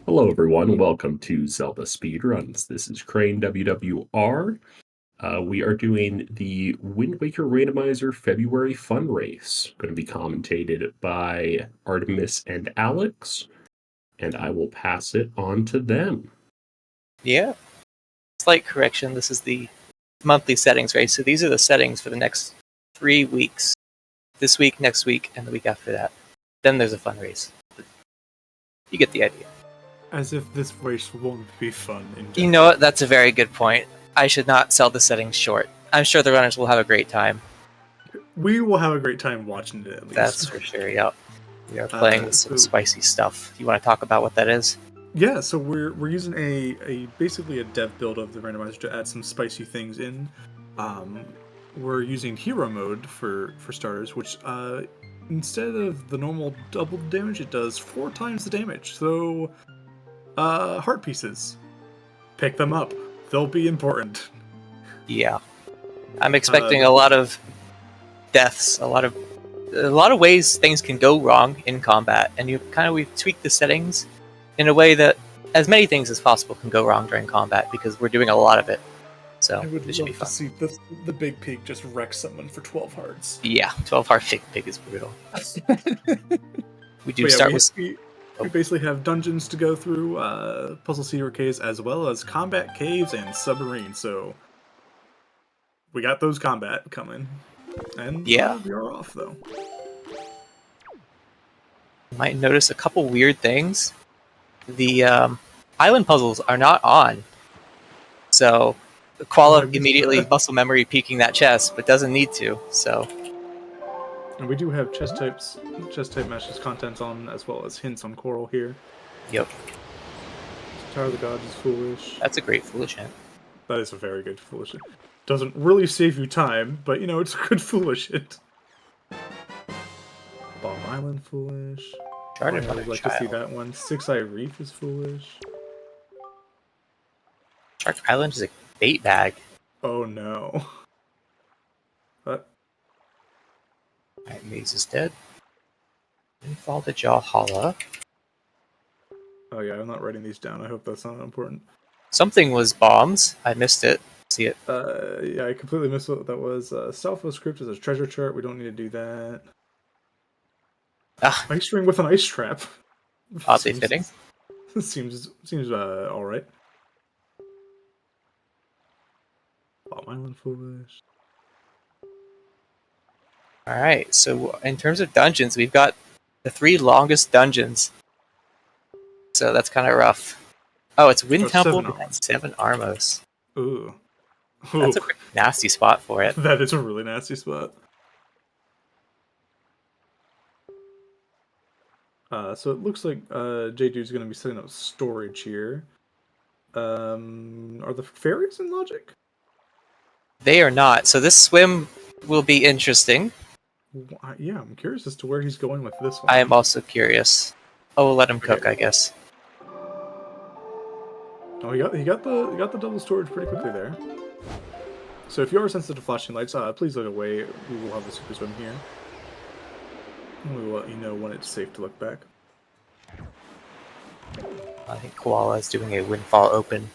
Hello, everyone. Welcome to Zelda Speedruns. This is Crane WWR. We are doing the Wind Waker Randomizer February Fun Race. Going to be commentated by Artemis and Alex, and I will pass it on to them. Yeah. Slight correction. This is the monthly settings race. So these are the settings for the next 3 weeks. This week, next week, and the week after that. Then there's a fun race. But you get the idea. As if this race won't be fun. You know what? That's a very good point. I should not sell the settings short. I'm sure the runners will have a great time. We will have a great time watching it, at least. That's for sure, yep. We are playing with some spicy stuff. You want to talk about what that is? Yeah, so we're using a basically a dev build of the randomizer to add some spicy things in. We're using hero mode for starters, which instead of the normal double damage, it does 4 times the damage. So heart pieces. Pick them up. They'll be important. Yeah. I'm expecting a lot of deaths, a lot of ways things can go wrong in combat, and we've tweaked the settings in a way that as many things as possible can go wrong during combat because we're doing a lot of it. So I would it should be love fun. to see the big pig just wreck someone for 12 hearts. Yeah, 12 heart pig is brutal. We do start with. We basically have dungeons to go through, puzzle secret caves, as well as combat caves and submarines. So we got those combat coming, and yeah, we are off though. You might notice a couple weird things. The island puzzles are not on, so Koala immediately muscle memory peeking that chest, but doesn't need to. So. And we do have chest type matches contents on, as well as hints on Coral here. Yep. Tower of the Gods is foolish. That's a great foolish hint. That is a very good foolish hint. Doesn't really save you time, but you know, it's a good foolish hint. Bomb Island foolish. Chartered I'd like to see that one. Six Eye Reef is foolish. Shark Island is a bait bag. Oh no. What? Alright, Maze is dead. Fall to Jawhala. Oh yeah, I'm not writing these down. I hope that's not important. Something was bombs. I missed it. See it. Yeah, I completely missed what that was. Southwest Crypt is a treasure chart. We don't need to do that. Ice ring with an ice trap. Oddly fitting. seems alright. Bomb Island foolish. Alright, so in terms of dungeons, we've got the 3 longest dungeons. So that's kind of rough. Oh, it's Wind Temple and 7 Armos. Ooh. That's a pretty nasty spot for it. That is a really nasty spot. So it looks like J-Dude's going to be setting up storage here. Are the fairies in Logic? They are not. So this swim will be interesting. Yeah, I'm curious as to where he's going with this one. I am also curious. Oh, we'll let him cook, I guess. Oh, he got the double storage pretty quickly there. So if you are sensitive to flashing lights, please look away. We will have the super swim here. And we will let you know when it's safe to look back. I think Koala is doing a Windfall open.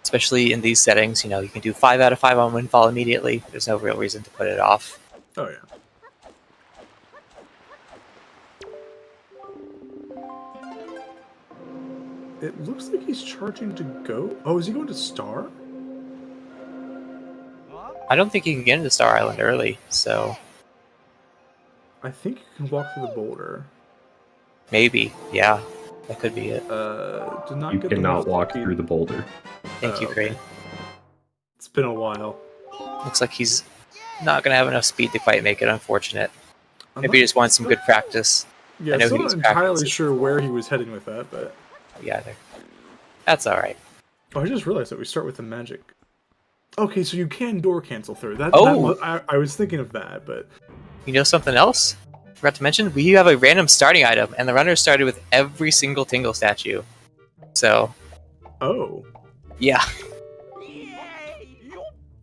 Especially in these settings, you can do 5 out of 5 on Windfall immediately. There's no real reason to put it off. Oh, yeah. It looks like he's charging to go. Oh, is he going to Star? I don't think you can get into Star Island early, so... I think you can walk through the boulder. Maybe, yeah. That could be it. You cannot walk through the boulder. Thank you, Crane. It's been a while. Looks like he's not going to have enough speed to quite make it, unfortunate. Maybe he just wants some good practice. Yeah, I'm not entirely sure where he was heading with that, but... Yeah, that's alright. Oh, I just realized that we start with the magic. Okay, so you can door cancel through. I was thinking of that, but... You know something else? Forgot to mention, we have a random starting item, and the runner started with every single Tingle statue. So... Oh. Yeah.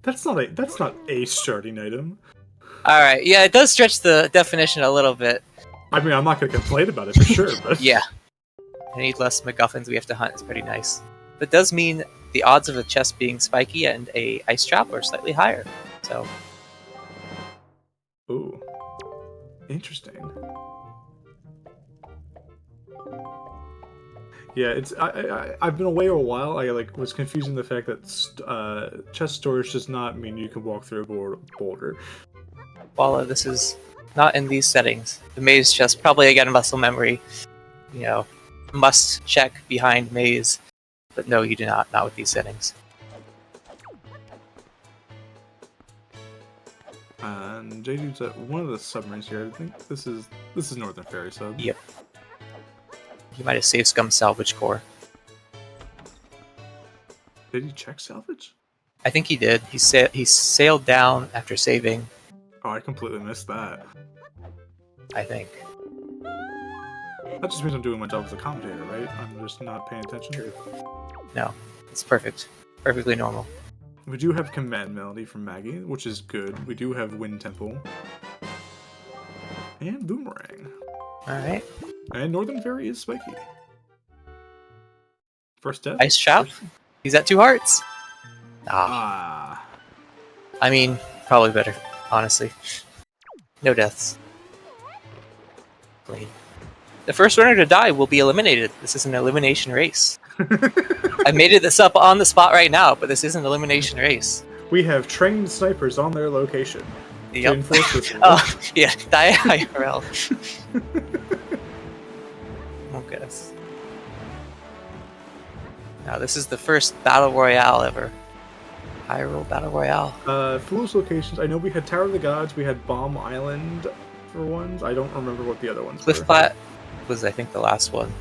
That's not a starting item. Alright, yeah, it does stretch the definition a little bit. I mean, I'm not going to complain about it for sure, but... Yeah. Any less MacGuffins we have to hunt is pretty nice. That does mean the odds of a chest being spiky and a ice trap are slightly higher. So, Ooh, interesting. Yeah, it's I've been away a while. I was confusing the fact that chest storage does not mean you can walk through a boulder. while this is not in these settings, the maze chest probably again muscle memory. You know, must check behind maze, but no, you do not. Not with these settings. And JD's at one of the submarines here. I think this is Northern Ferry sub. Yep. He might have saved Scum Salvage Core. Did he check salvage? I think he did. He sailed down after saving. Oh, I completely missed that. I think. That just means I'm doing my job as a commentator, right? I'm just not paying attention. No, it's perfect. Perfectly normal. We do have Command Melody from Maggie, which is good. We do have Wind Temple. And Boomerang. Alright. And Northern Ferry is spiky. First death? Ice Trap? He's at 2 hearts. Ah. I mean, probably better, honestly. No deaths. Clean. The first runner to die will be eliminated. This is an elimination race. I made this up on the spot right now, but this is an elimination race. We have trained snipers on their location. To Yep. enforce this rule. Oh, yeah, die IRL. Oh, goodness. Now, this is the first Battle Royale ever. Hyrule Battle Royale. Foolish locations. I know we had Tower of the Gods, we had Bomb Island for ones. I don't remember what the other ones Cliff were. Flat was, I think, the last one.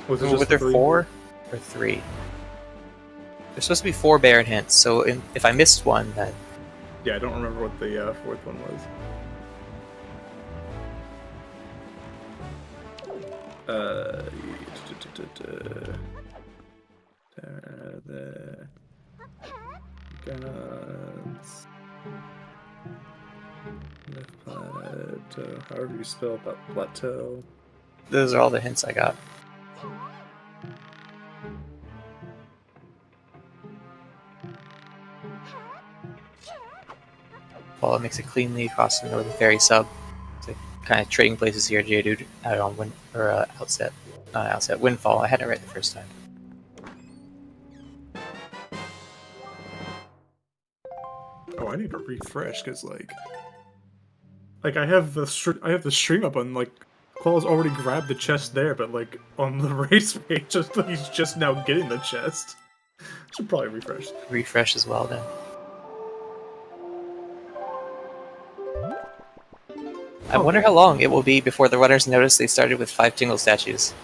Was it Were just there the 4 or 3? There's supposed to be 4 Baron hints, so if I missed one, then... Yeah, I don't remember what the fourth one was. The gods. Left plateau. However you spell about plateau. Those are all the hints I got. Well, it makes it cleanly across the Northern Ferry sub. So kind of trading places here, J-Dude, out on Outset. Not Outset, Windfall. I had it right the first time. Oh, I need to refresh because like I have the stream up on Quall's already grabbed the chest there, but on the race page, he's just now getting the chest. Should probably refresh. Refresh as well then. I wonder how long it will be before the runners notice they started with 5 Tingle statues.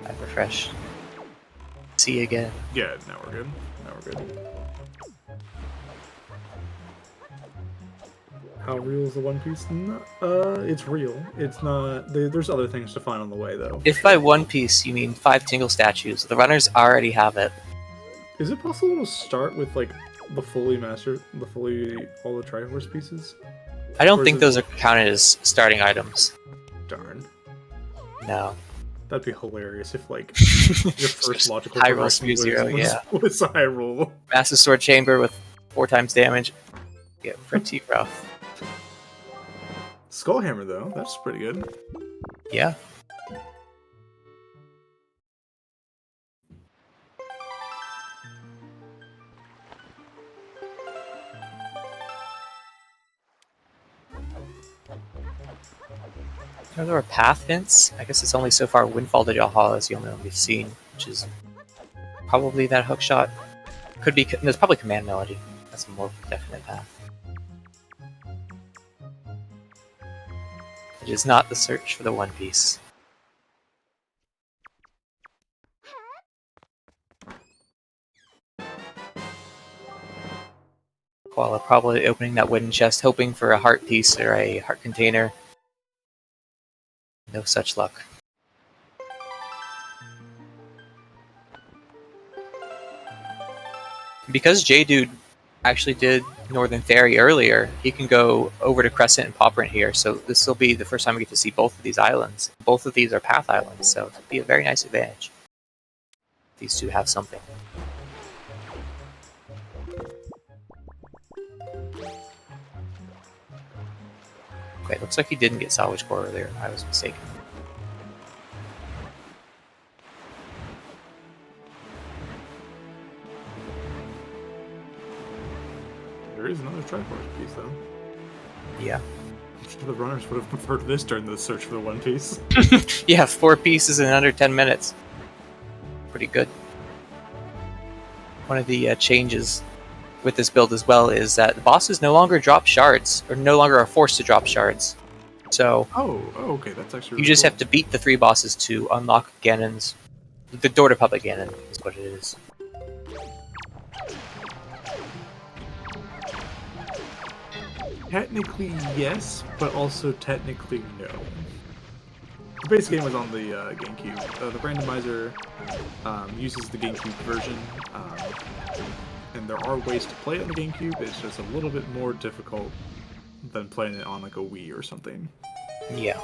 I refresh. See you again. Yeah, now we're good. Now we're good. How real is the One Piece? It's real. It's not. There's other things to find on the way, though. If by One Piece you mean 5 Tingle statues, the runners already have it. Is it possible to start with all the Triforce pieces? I don't think those are counted as starting items. Darn. No. That'd be hilarious if your first logical Hyrule progression Spear Zero, yeah. was Hyrule. Massive Sword Chamber with 4 times damage. Yeah, pretty rough. Skullhammer though, that's pretty good. Yeah. There were path hints. I guess it's only so far Windfall to Valhalla is the only one we've seen, which is probably that hook shot. Could be. There's probably Command Melody. That's a more definite path. It is not the search for the One Piece. Koala probably opening that wooden chest, hoping for a heart piece or a heart container. No such luck. Because J-Dude actually did Northern Ferry earlier, he can go over to Crescent and Pauperant here. So this will be the first time we get to see both of these islands. Both of these are path islands, so it'll be a very nice advantage. These two have something. Okay, looks like he didn't get salvage core earlier. I was mistaken. There is another Triforce piece, though. Yeah. I'm sure the runners would have preferred this during the search for the one piece. Yeah, 4 pieces in under 10 minutes. Pretty good. One of the changes with this build as well is that the bosses no longer drop shards, or no longer are forced to drop shards. So Oh, okay, that's actually. you just have to beat the 3 bosses to unlock Ganon's. The door to Public Ganon is what it is. Technically, yes, but also technically, no. The base game was on the GameCube. The randomizer uses the GameCube version, and there are ways to play it on the GameCube. It's just a little bit more difficult than playing it on like a Wii or something. Yeah.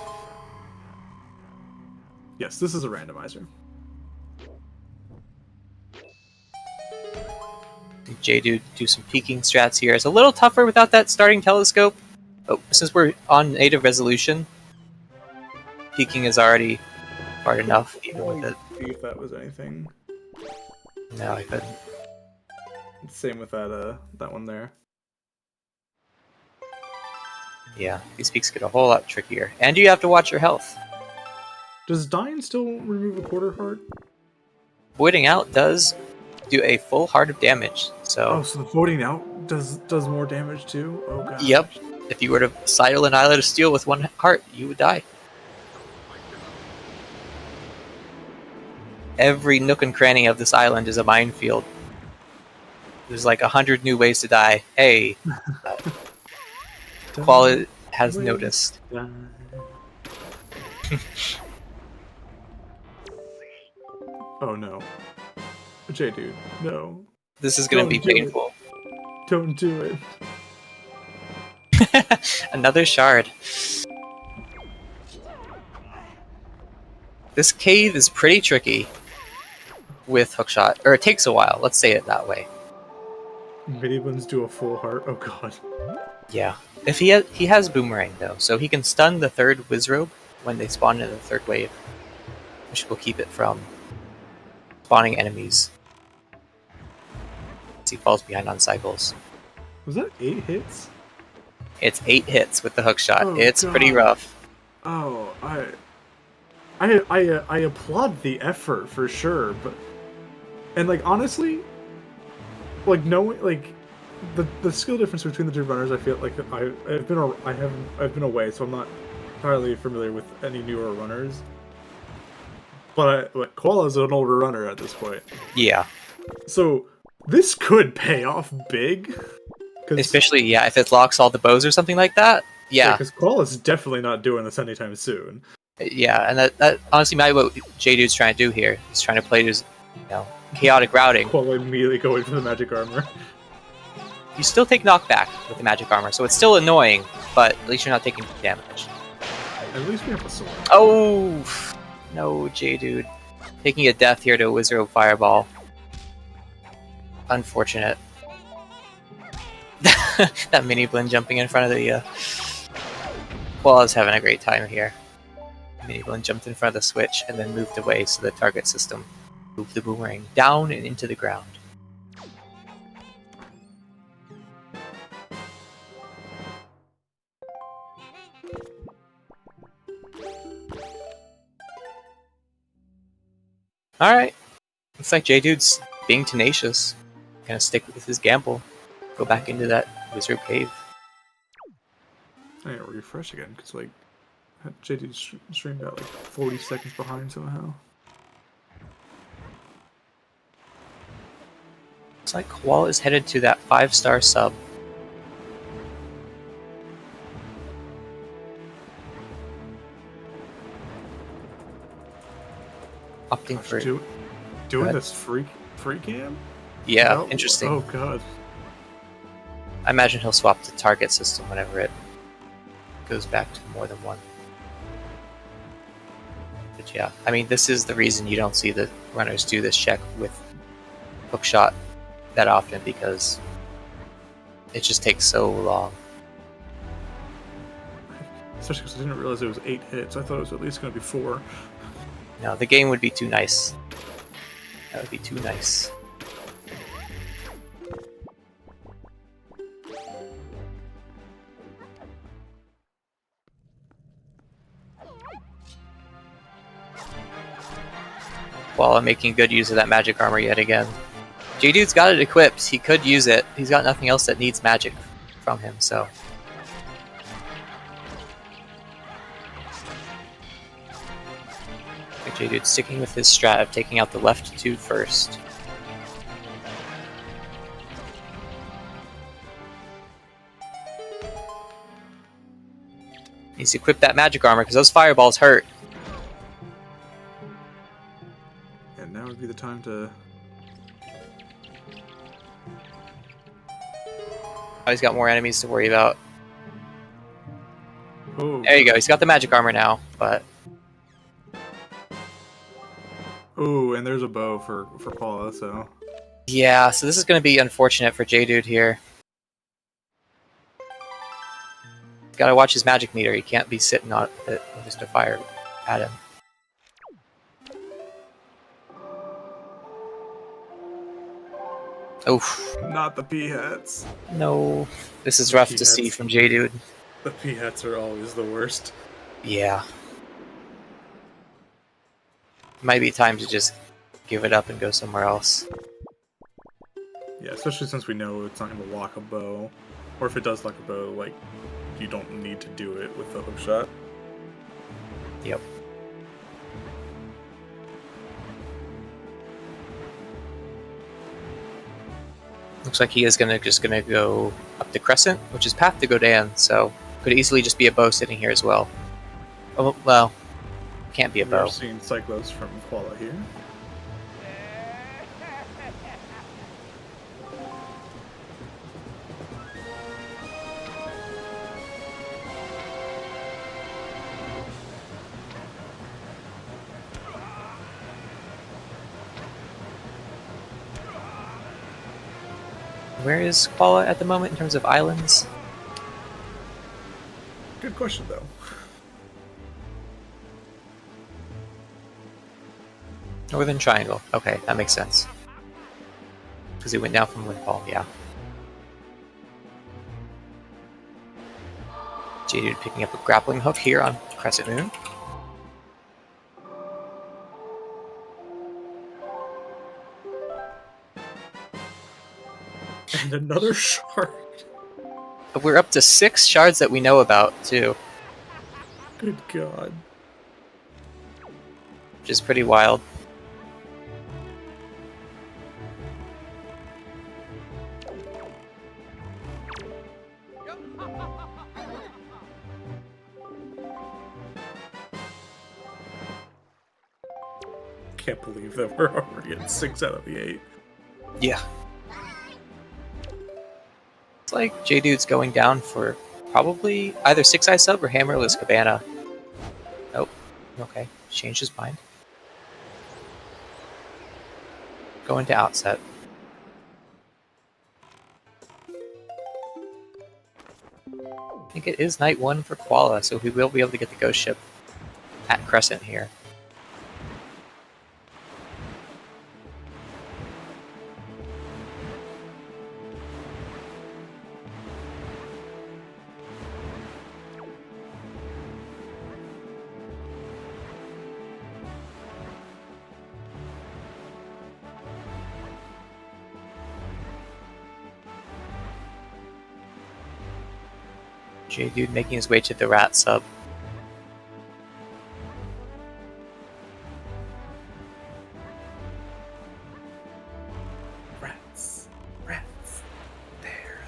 Yes, this is a randomizer. J-Dude do some peeking strats here. It's a little tougher without that starting telescope, but since we're on native resolution, peeking is already hard enough, even with it. See if that was anything. No, I couldn't. Same with that one there. Yeah, these peaks get a whole lot trickier. And you have to watch your health. Does dying still remove a quarter heart? Voiding out does do a full heart of damage, so... Oh, so the voiding out does more damage too? Oh god. Yep. If you were to sidle an Islet of Steel with 1 heart, you would die. Every nook and cranny of this island is a minefield. There's like 100 new ways to die. Hey, Qual has noticed. Oh no. J-Dude, no. This is going to be painful. Don't do it. Another shard. This cave is pretty tricky with hookshot, or it takes a while, let's say it that way. Minibuns do a full heart, oh god. Yeah. If he has boomerang though, so he can stun the 3rd Wizrobe when they spawn in the 3rd wave, which will keep it from spawning enemies as he falls behind on cycles. Was that 8 hits? It's 8 hits with the hookshot. Oh, it's god. pretty rough. Oh, I applaud the effort for sure, but and like honestly, like knowing like the skill difference between the two runners, I feel like I've been away, so I'm not entirely familiar with any newer runners. But Koala's an older runner at this point. Yeah. So this could pay off big. Especially, yeah, if it locks all the bows or something like that. Yeah. Because Koala's definitely not doing this anytime soon. Yeah, and that honestly might be what J-Dude's trying to do here. He's trying to play his, chaotic routing. Koala immediately going for the magic armor. You still take knockback with the magic armor, so it's still annoying, but at least you're not taking damage. At least we have a sword. Oh! No, J-Dude. Taking a death here to a Wizard Fireball. Unfortunate. That mini blend jumping in front of the... Koala's having a great time here. Mini blend jumped in front of the switch and then moved away so the target system moved the boomerang down and into the ground. Alright. Looks like J-Dude's being tenacious. Gonna stick with his gamble. Go back into that wizard cave. I need to refresh again, because like JD's stream got like 40 seconds behind somehow. Looks like Koala is headed to that 5-star sub. Opting for doing this free cam? yeah, Oh, interesting. Oh god. I imagine he'll swap the target system whenever it goes back to more than one. But yeah, I mean, this is the reason you don't see the runners do this check with hookshot that often, because it just takes so long. Especially because I didn't realize it was 8 hits. I thought it was at least going to be 4. No, the game would be too nice. That would be too nice. While I'm making good use of that magic armor yet again. J-Dude's got it equipped. He could use it. He's got nothing else that needs magic from him, so... J-Dude sticking with his strat of taking out the left 2 first. Needs to equip that magic armor because those fireballs hurt. And now would be the time to... Oh, he's got more enemies to worry about. Oh. There you go. He's got the magic armor now, but... Oh, and there's a bow for Paula, so... Yeah, so this is going to be unfortunate for J-Dude here. He's got to watch his magic meter. He can't be sitting on it with just a fire at him. Oof. Not the pea-hats. No. This is rough to see from J-Dude. The pea-hats are always the worst. Yeah. Might be time to just give it up and go somewhere else. Yeah, especially since we know it's not going to lock a bow. Or if it does lock a bow, like, you don't need to do it with the hookshot. Yep. Looks like he is just gonna go up the crescent, which is path to Godan, so could easily just be a bow sitting here as well. Oh, well, can't be a bow. We're seeing Cyclos from Koala here. Where is Koala at the moment in terms of islands? Good question, though. Northern Triangle. Okay, that makes sense. Because he went down from Windfall, yeah. J-Dude picking up a grappling hook here on Crescent Moon. And another shard. But we're up to 6 shards that we know about, too. Good God. Which is pretty wild. Can't believe that we're already at 6 out of the 8. Yeah. It's like J-Dude's going down for probably either 6-eye sub or Hammerless Cabana. Nope. Okay. Changed his mind. Going to outset. I think it is night 1 for Koala, so we will be able to get the ghost ship at Crescent here. J-Dude making his way to the rat sub. Rats. Rats. There.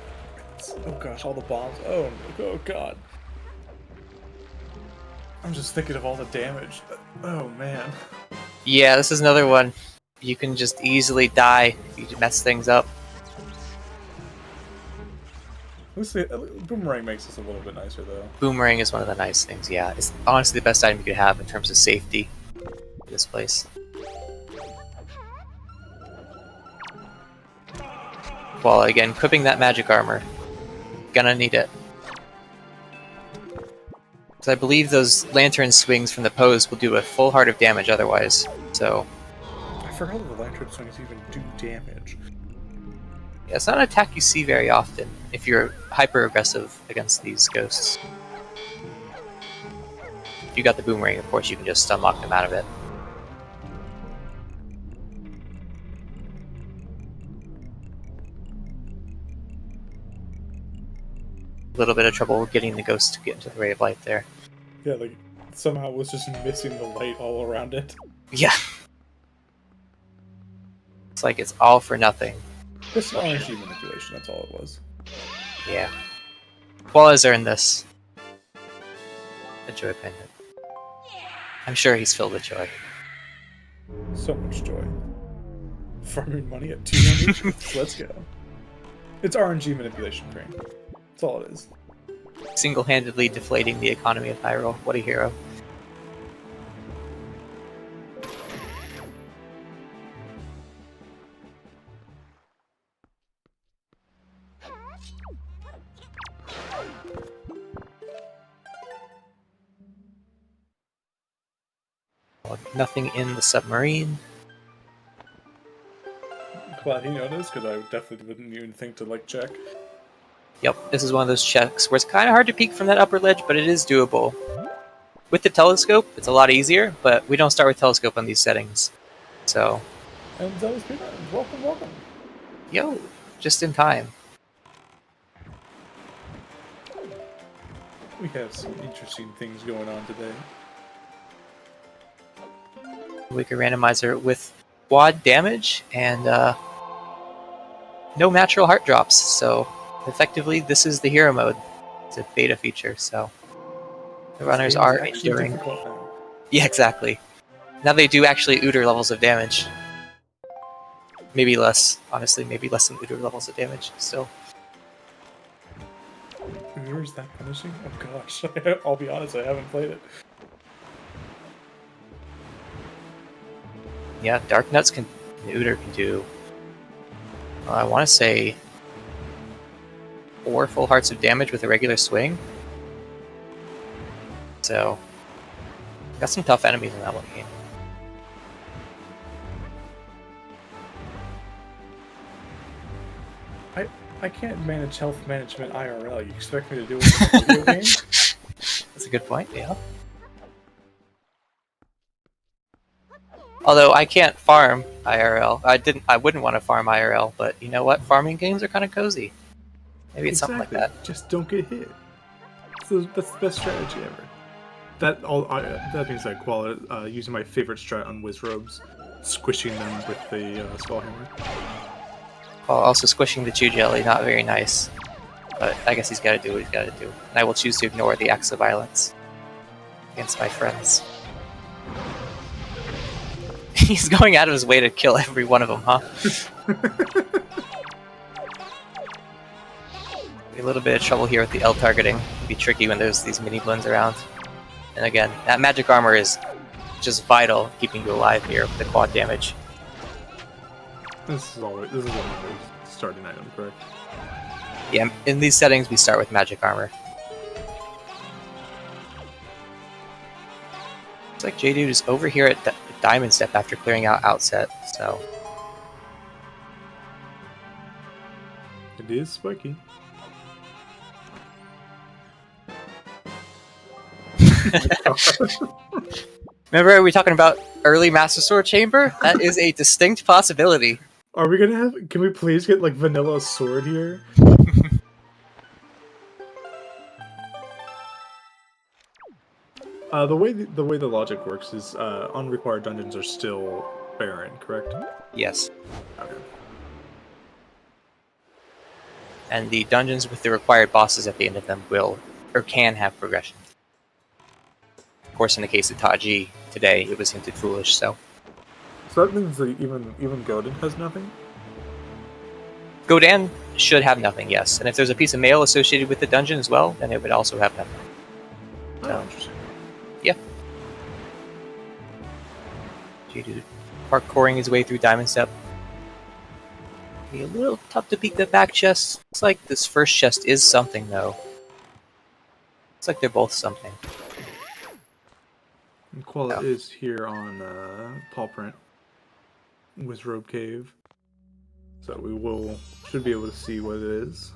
Rats. Oh gosh, all the bombs. Oh God. I'm just thinking of all the damage. Oh man. Yeah, this is another one. You can just easily die if you mess things up. Boomerang makes this a little bit nicer, though. Boomerang is one of the nice things, yeah. It's honestly the best item you could have in terms of safety in this place. While again, equipping that magic armor. Gonna need it. So I believe those lantern swings from the pose will do a full heart of damage otherwise, so... I forgot that the lantern swings even do damage. Yeah, it's not an attack you see very often if you're hyper-aggressive against these ghosts. If you got the boomerang, of course, you can just stun lock them out of it. A little bit of trouble getting the ghost to get into the ray of light there. Yeah, like, somehow it was just missing the light all around it. Yeah. It's like it's all for nothing. Just RNG manipulation, that's all it was. Yeah. Qual has earned this. A joy pendant. I'm sure he's filled with joy. So much joy. Farming money at 200? Let's go. It's RNG manipulation, Crane. That's all it is. Single-handedly deflating the economy of Hyrule. What a hero. Well, nothing in the submarine. Glad he noticed, because I definitely wouldn't even think to, like, check. Yep, this is one of those checks where it's kind of hard to peek from that upper ledge, but it is doable. With the telescope, it's a lot easier, but we don't start with telescope on these settings. So... And ZeldaSpeedRuns, welcome, welcome. Yo, just in time. We have some interesting things going on today. Wicker Randomizer with quad damage and no natural heart drops, so effectively this is the hero mode. It's a beta feature, so the runners are enduring. Yeah, exactly. Now they do actually Uter levels of damage. Maybe less, honestly, maybe less than Uter levels of damage still. Where is that punishing? Oh gosh, I'll be honest, I haven't played it. Yeah, Dark Nuts can, Uter can do, I want to say 4 full hearts of damage with a regular swing. So, got some tough enemies in that one game. I can't manage health management IRL. You expect me to do it in a video game? That's a good point, yeah. Although I can't farm IRL. I wouldn't want to farm IRL, but you know what? Farming games are kind of cozy. Maybe it's something like that. Just don't get hit. That's the best strategy ever. That being said, Qual, using my favorite strat on Wizrobes, squishing them with the Skull Hammer. While also squishing the Chew Jelly, not very nice. But I guess he's got to do what he's got to do. And I will choose to ignore the acts of violence against my friends. He's going out of his way to kill every one of them, huh? A little bit of trouble here with the L targeting. It'd be tricky when there's these mini blends around. And again, that magic armor is just vital keeping you alive here with the quad damage. This is always starting item, correct? Yeah, in these settings we start with magic armor. Looks like J-Dude is over here at Diamond Step after clearing out Outset, so... It is spiky. Remember, are we talking about early Master Sword Chamber? That is a distinct possibility. Are we gonna have? Can we please get like vanilla sword here? The way the logic works is unrequired dungeons are still barren, correct? Yes. Okay. And the dungeons with the required bosses at the end of them will, or can have progression. Of course, in the case of Taji, today it was hinted foolish, so... So that means that even Godin has nothing? Godan should have nothing, yes. And if there's a piece of mail associated with the dungeon as well, then it would also have nothing. Oh, interesting. Yeah. Dude, parkouring his way through Diamond Step. Be a little tough to beat the back chest. Looks like this first chest is something, though. Looks like they're both something. And Koala is here on Paw Print, Wizrobe Cave. So we should be able to see what it is.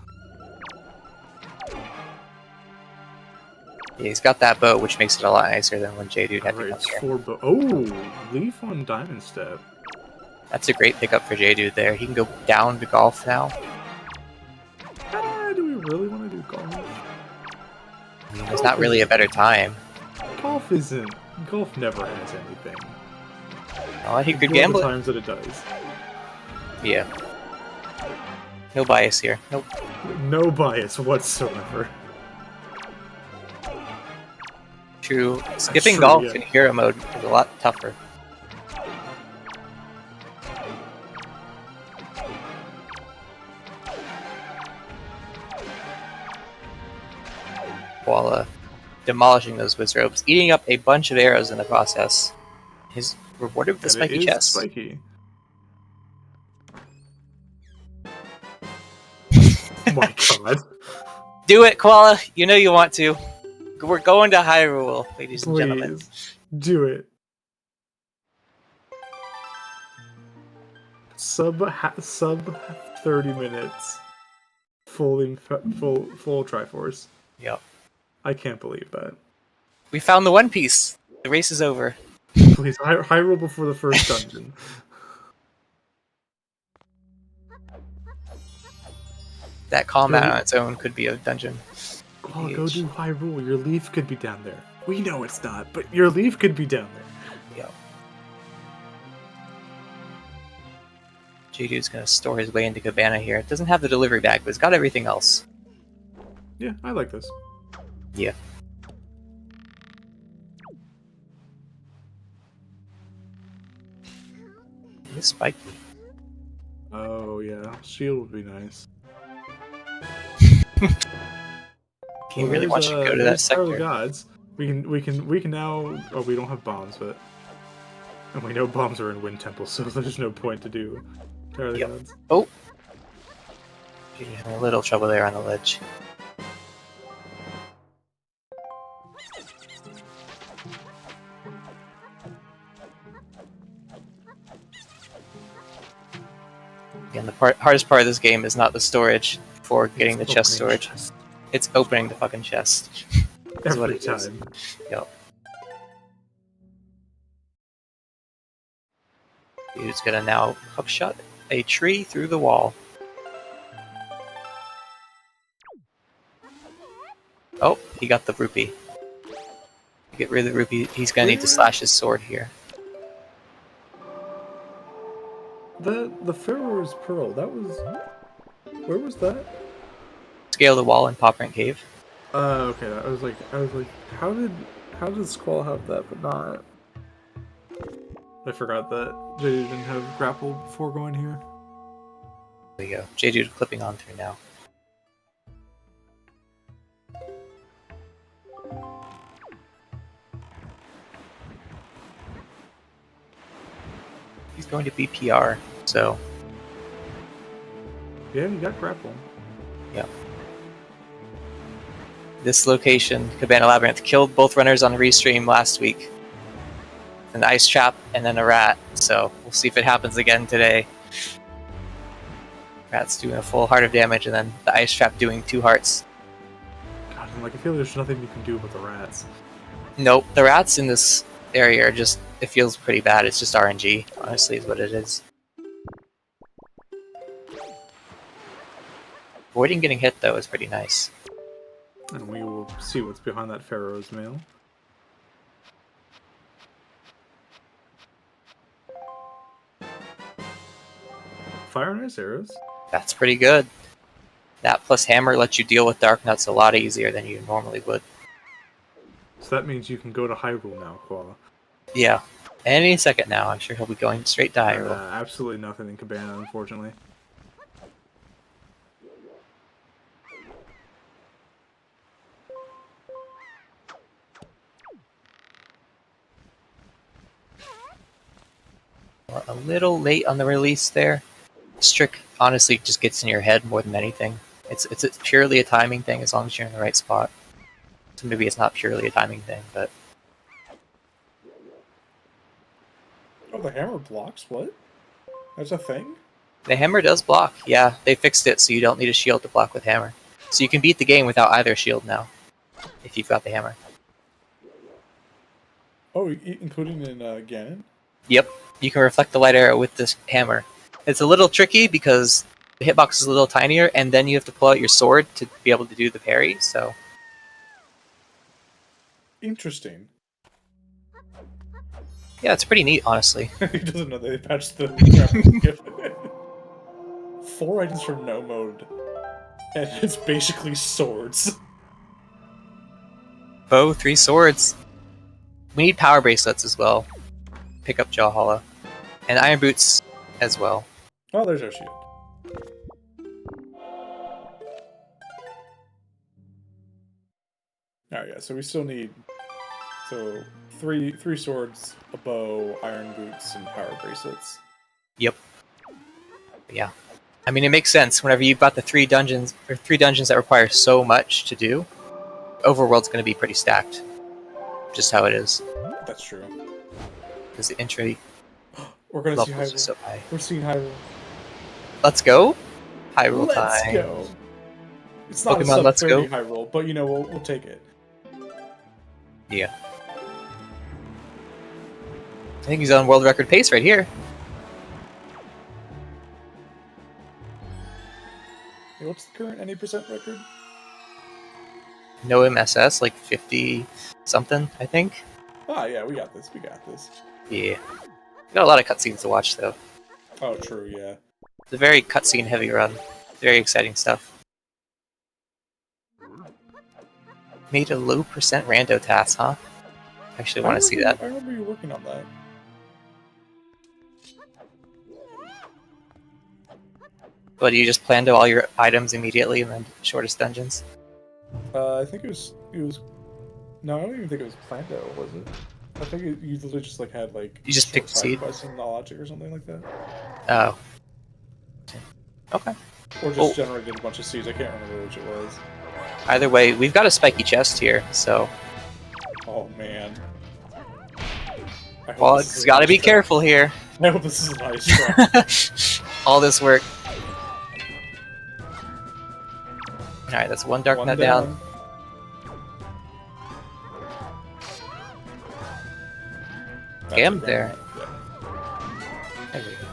Yeah, he's got that boat, which makes it a lot nicer than when J-Dude had to Alright, come it's here. 4 Oh, Leaf on Diamond Step. That's a great pickup for J-Dude there. He can go down to golf now. Do we really want to do golf? I mean, there's not really a better time. Golf isn't. Golf never has anything. Oh, he could One of gamble the it. times that it does. Yeah. No bias here. Nope. No bias whatsoever. True. Skipping true, golf yeah. in hero mode is a lot tougher. While demolishing those Wizrobes, eating up a bunch of arrows in the process. He's rewarded with a And spiky it is chest. spiky. Oh my god. Do it, Koala! You know you want to. We're going to Hyrule, ladies and gentlemen. Please. Do it. Sub 30 minutes. Full Triforce. Yep. I can't believe that. We found the One Piece. The race is over. Please, Hyrule before the first dungeon. That combat on its own could be a dungeon. Oh, go do Hyrule. Your leaf could be down there. We know it's not, but your leaf could be down there. Yep. J-Dude's gonna store his way into Cabana here. It doesn't have the delivery bag, but it's got everything else. Yeah, I like this. Yeah. It's spiky. Oh yeah, shield would be nice. He really wants you to go to that there's Tower of the sector. Gods. We can now. Oh, we don't have bombs, but and we know bombs are in Wind Temple, so there's no point to do Tower of the Yep. Gods. Oh! You're having a little trouble there on the ledge. Again, the hardest part of this game is not the storage for getting the chest Opening storage. chest. It's opening the fucking chest. That's what Every it is. time. Yep. Dude's gonna now hookshot a tree through the wall. Oh, he got the rupee. To get rid of the rupee, he's gonna need to slash his sword here. The Pharaoh's Pearl. That was. Where was that? Scale the wall in Paw Print Cave. Okay. I was like, how did Squall have that, but not? I forgot that they didn't have grapple before going here. There you go. J-Dude clipping on through now. He's going to BPR, so Yeah, you got grapple. yeah. This location, Cabana Labyrinth, killed both runners on Restream last week. An ice trap and then a rat, so we'll see if it happens again today. Rat's doing a full heart of damage, and then the ice trap doing 2 hearts. God, I feel like there's nothing you can do with the rats. Nope, the rats in this area are just, it feels pretty bad. It's just RNG, honestly, is what it is. Avoiding getting hit, though, is pretty nice. And we will see what's behind that Pharaoh's mail. Fire and ice arrows. That's pretty good. That plus hammer lets you deal with Dark Nuts a lot easier than you normally would. So that means you can go to Hyrule now, Koala. Yeah. Any second now, I'm sure he'll be going straight to Hyrule. Absolutely nothing in Cabana, unfortunately. A little late on the release there. This trick honestly just gets in your head more than anything. It's purely a timing thing as long as you're in the right spot. So maybe it's not purely a timing thing, but Oh, the hammer blocks? What? That's a thing? the hammer does block. Yeah, they fixed it so you don't need a shield to block with hammer. So you can beat the game without either shield now, if you've got the hammer. Oh, including in Ganon? Yep, you can reflect the light arrow with this hammer. It's a little tricky because the hitbox is a little tinier, and then you have to pull out your sword to be able to do the parry, so... Interesting. Yeah, it's pretty neat, honestly. He doesn't know they patched the graphics gift. 4 items from no mode. And it's basically swords. Bow, 3 swords. We need power bracelets as well. Pick up Jaw Hollow. And iron boots as well. Oh, there's our shield. Alright, yeah, so we still need... So, three swords, a bow, iron boots, and power bracelets. Yep. Yeah. I mean, it makes sense. Whenever you've got the 3 dungeons that require so much to do, Overworld's going to be pretty stacked. Just how it is. That's true. Because the entry We're gonna see levels Hyrule. are so high. We're seeing Hyrule. Let's go! Hyrule Let's time. go! It's not Pokemon, a let's sub-30 go. Hyrule, but you know, we'll take it. Yeah. I think he's on world record pace right here. Hey, what's the current 90% record? No MSS, like 50 something, I think. Ah, yeah, we got this. We got this. Yeah. Got a lot of cutscenes to watch though. Oh, true, yeah. It's a very cutscene heavy run. Very exciting stuff. Made a low percent rando task, huh? I actually want to see that. I remember you working on that. But do you just plan to all your items immediately in the shortest dungeons? I think it was. No, I don't even think it was planned out, was it? I think you literally just like had like. You just picked a seed? Some logic or something like that. Oh. Okay. Or just generated a bunch of seeds. I can't remember which it was. Either way, we've got a spiky chest here, so... Oh man. Well, it's gotta be careful here. I hope this is a nice trap. All this work. Alright, that's one dark nut down. Get him there. There we go.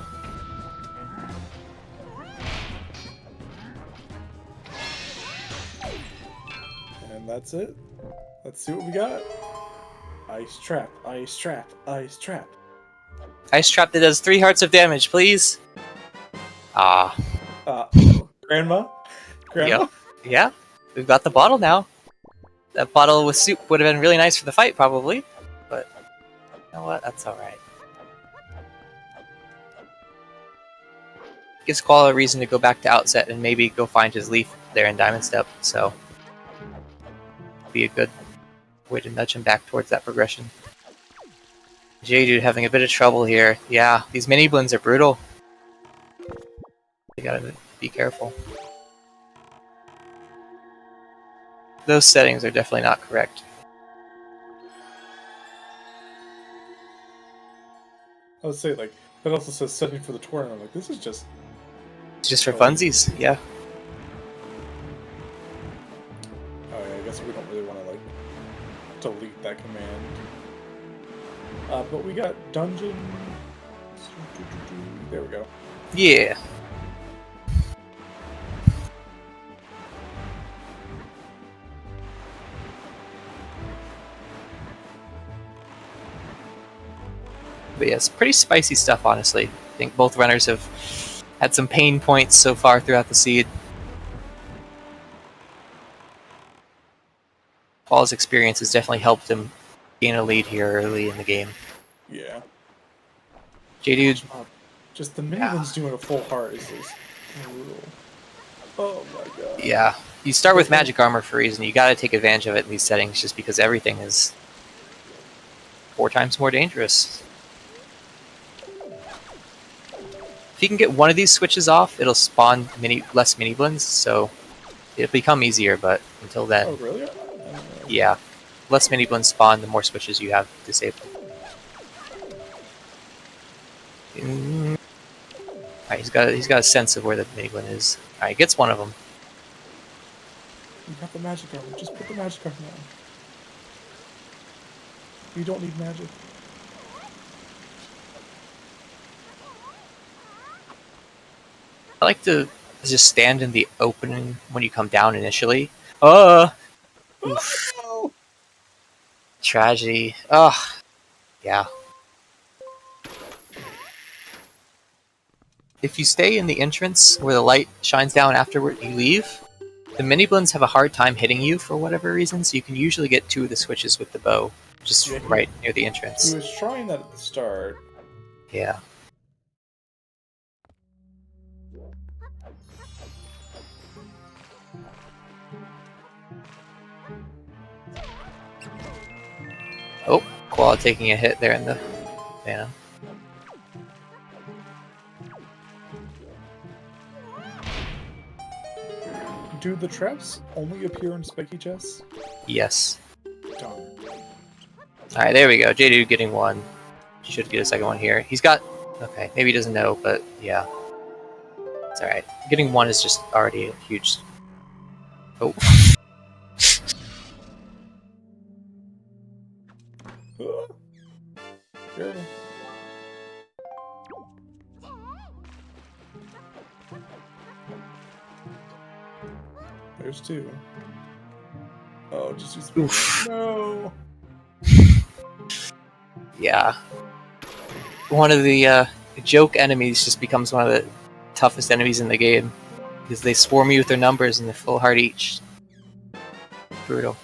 And that's it. Let's see what we got. Ice trap, ice trap, ice trap. Ice trap that does 3 hearts of damage, please. Ah. Grandma? Yep. Yeah. We've got the bottle now. That bottle with soup would have been really nice for the fight, probably. But, you know what? That's alright. Gives Qual a reason to go back to Outset and maybe go find his leaf there in Diamond Step, so... be a good way to nudge him back towards that progression. J-Dude having a bit of trouble here. Yeah, these mini blends are brutal. You gotta be careful. Those settings are definitely not correct. I would say, like, that also says setting for the tournament. Like, this is just... It's just for funsies, yeah. Oh yeah, I guess we don't really want to, like, delete that command. But we got dungeon... There we go. Yeah. But yeah, it's pretty spicy stuff, honestly. I think both runners have had some pain points so far throughout the seed. Paul's experience has definitely helped him gain a lead here early in the game. Yeah. J-Dude. Just the minions doing a full heart is just brutal. Oh my god. Yeah. You start with magic armor for a reason. You gotta take advantage of it in these settings just because everything is 4 times more dangerous. you can get one of these switches off, it'll spawn less mini blends, so it'll become easier. But until then, Oh, really? yeah, less mini blends spawn, the more switches you have disabled. Alright, he's got a sense of where the mini blend is. Alright, he gets one of them. You got the magic armor. Just put the magic armor on. You don't need magic. I like to just stand in the opening when you come down initially. Oof. Oh, Tragedy. Ugh. Yeah. If you stay in the entrance where the light shines down afterward you leave, the mini blends have a hard time hitting you for whatever reason, so you can usually get 2 of the switches with the bow, just Yeah, right near the he entrance. was trying that at the start. Yeah. Oh, Koala taking a hit there in the Vanna. Do the traps only appear in spiky chests? Yes. Darn. Alright, there we go. J-Dude getting one. Should get a second one here. He's got... Okay, maybe he doesn't know, but yeah. It's alright. Getting one is just already a huge... Oh. Careful. There's 2. Oh, just use Oof. No. Yeah. One of the joke enemies just becomes one of the toughest enemies in the game. Because they swarm you with their numbers and they're full heart each. Brutal.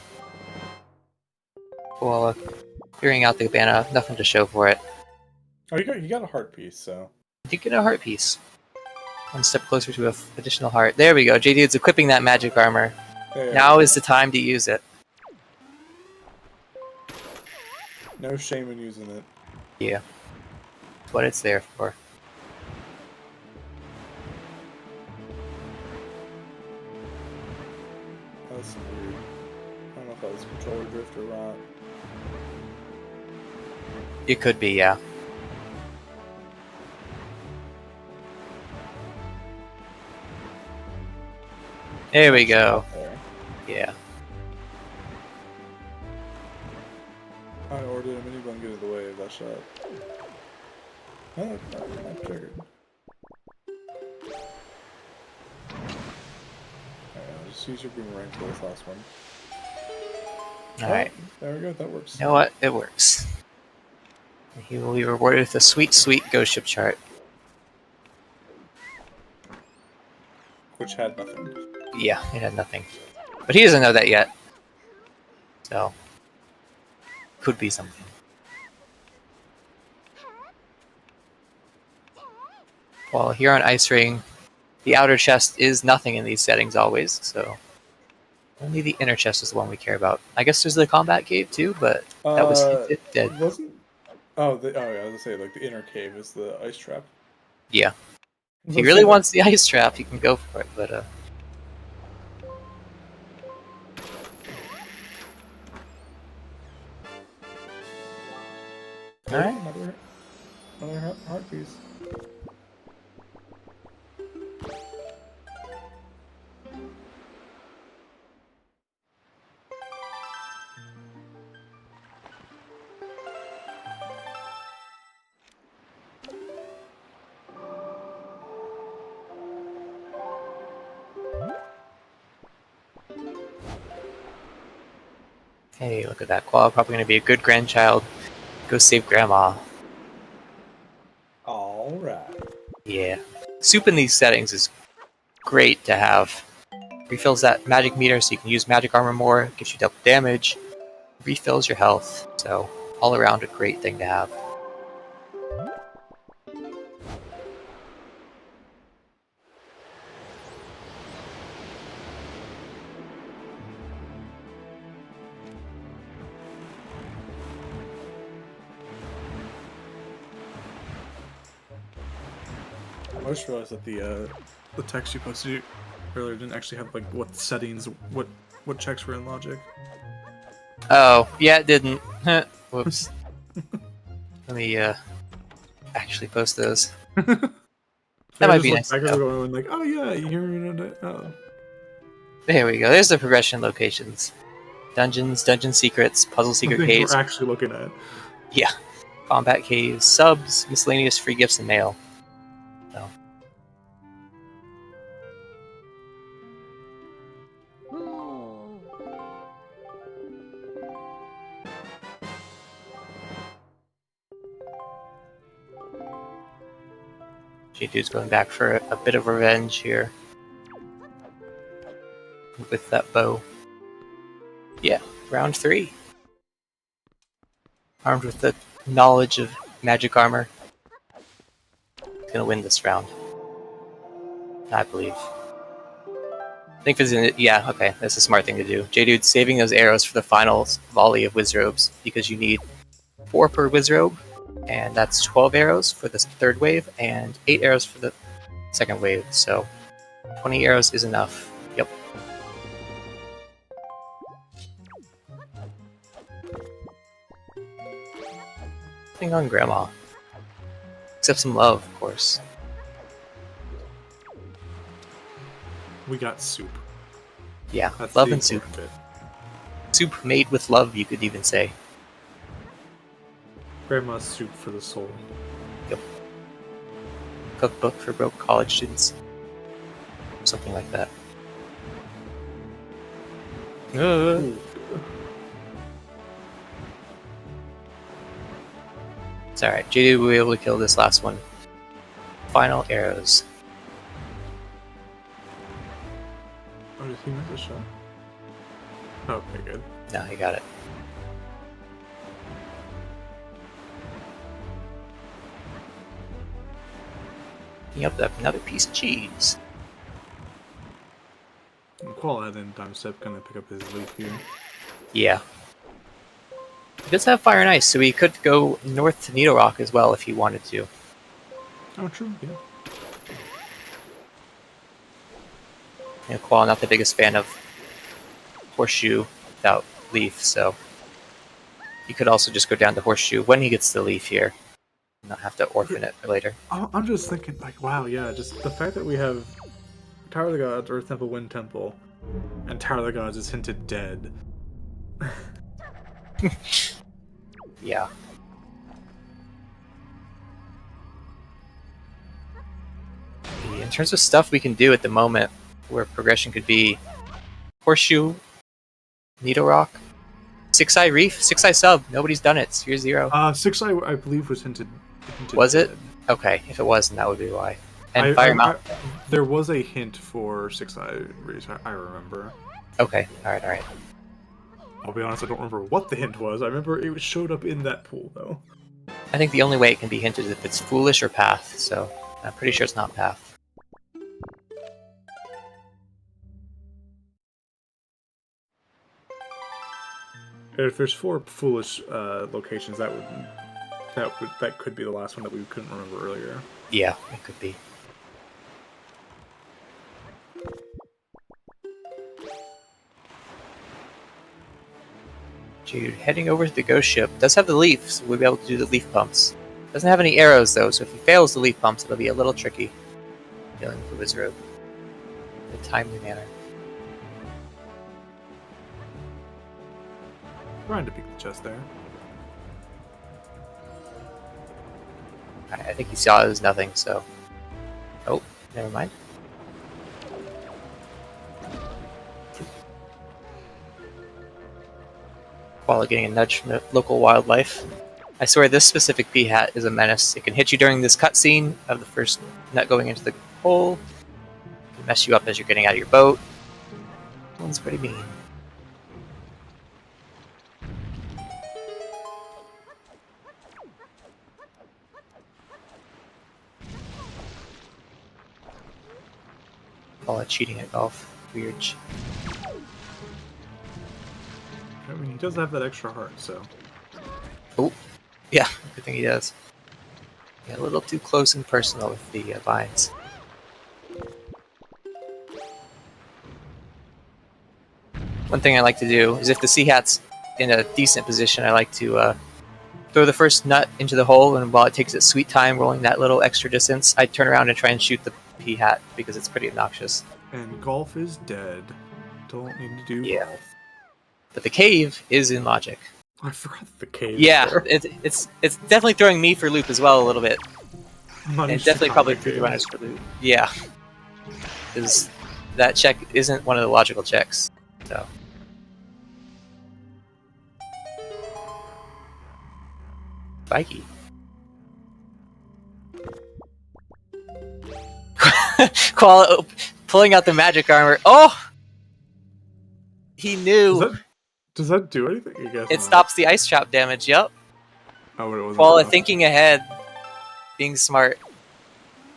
Koala. Clearing out the Vanna. Nothing to show for it. Oh, you got a heart piece, so. You get a heart piece. One step closer to an additional heart. There we go. JD's equipping that magic armor. There. Now is the time to use it. No shame in using it. Yeah. That's what it's there for. That's weird. I don't know if that was controller drift or not. It could be, yeah. There we go. There. Yeah. Or did a mini bun get in the way of that shot? No, not triggered. Alright, I'll just use your boomerang for this last one. Alright. Oh, there we go, that works. You know what? It works. He will be rewarded with a sweet, sweet ghost ship chart. Which had nothing. Yeah, it had nothing. But he doesn't know that yet. So, could be something. Well, here on Ice Ring, the outer chest is nothing in these settings always, so only the inner chest is the one we care about. I guess there's the combat cave too, but that was dead. Wasn't? Oh, yeah, I was gonna say like the inner cave is the ice trap. Yeah. If he really wants the ice trap, he can go for it, but Alright. Another heart piece. hey, look at that. Koala probably going to be a good grandchild. Go save Grandma. Alright. Yeah. Soup in these settings is great to have. Refills that magic meter so you can use magic armor more, gives you double damage, refills your health. So, all around a great thing to have. I just realized that the text you posted earlier didn't actually have like what settings, what checks were in logic. Oh, yeah, it didn't. Whoops. Let me actually post those. That might be nice. Back going like, oh yeah, you're oh. There we go. There's the progression locations. Dungeons, dungeon secrets, puzzle secret Things caves. we're actually looking at. Yeah. Combat caves, subs, miscellaneous free gifts, and mail. So. J-Dude's going back for a bit of revenge here. With that bow. Yeah, round 3. Armed with the knowledge of magic armor. He's gonna win this round. I believe. I think this is yeah, okay, that's a smart thing to do. J-Dude's saving those arrows for the final volley of Wizrobes, because you need 4 per Wizrobe, and that's 12 arrows for the third wave, and 8 arrows for the second wave, so 20 arrows is enough. Yep. Nothing on Grandma. Except some love, of course. We got soup. Yeah, That's love the and soup. important bit. Soup made with love, you could even say. Grandma's soup for the soul. Yep. Cookbook for broke college students. Something like that. It's alright, JD will be able to kill this last one. Final arrows. Oh, did he miss a shot? Okay, good. No, he got it. Yep, another piece of cheese. And Qual then time step gonna pick up his leaf here. Yeah. He does have fire and ice, so he could go north to Needle Rock as well if he wanted to. Oh, true, yeah. You know, Qual not the biggest fan of Horseshoe without Leaf, so he could also just go down to Horseshoe when he gets the Leaf here, and not have to orphan it for later. I'm just thinking, like, wow, yeah, just the fact that we have Tower of the Gods, Earth Temple, Wind Temple, and Tower of the Gods is hinted dead. Yeah. In terms of stuff we can do at the moment, where progression could be Horseshoe, Needle Rock, Six Eye Reef, Six Eye Sub. Nobody's done it. Year 0. Six Eye, I believe, was hinted Was it? dead. Okay, if it was, then that would be why. And Fire Mountain. There was a hint for Six Eye Reef, I remember. Okay, alright. I'll be honest, I don't remember what the hint was. I remember it showed up in that pool, though. I think the only way it can be hinted is if it's Foolish or Path, so I'm pretty sure it's not Path. If there's 4 foolish locations, that could be the last one that we couldn't remember earlier. Yeah, it could be. Dude, heading over to the ghost ship. Does have the leaf, so we'll be able to do the leaf pumps. Doesn't have any arrows though, so if he fails the leaf pumps, it'll be a little tricky. Dealing with the wizard in a timely manner. Trying to pick the chest there. I think he saw it as nothing, so... Oh, never mind. While getting a nudge from the local wildlife. I swear this specific pea hat is a menace. It can hit you during this cutscene of the first nut going into the hole. It can mess you up as you're getting out of your boat. That one's pretty mean. Call it cheating at golf. Weird. I mean, he does have that extra heart, so... Oh, yeah, good thing he does. Yeah, a little too close and personal with the vines. One thing I like to do is if the sea hat's in a decent position, I like to throw the first nut into the hole, and while it takes its sweet time rolling that little extra distance, I turn around and try and shoot the pea hat because it's pretty obnoxious. And golf is dead. Don't need to do Yeah. golf. But the cave is in logic. I forgot that the cave. Yeah, there. it's definitely throwing me for loop as well a little bit. I'm not And used to definitely probably combat threw the games. runners for loop. Yeah. Because that check isn't one of the logical checks. So. Spiky. Koala pulling out the magic armor. Oh! He knew. Does that do anything? I guess It not. stops the ice trap damage, yep. Oh, but it wasn't Koala enough. thinking ahead, being smart.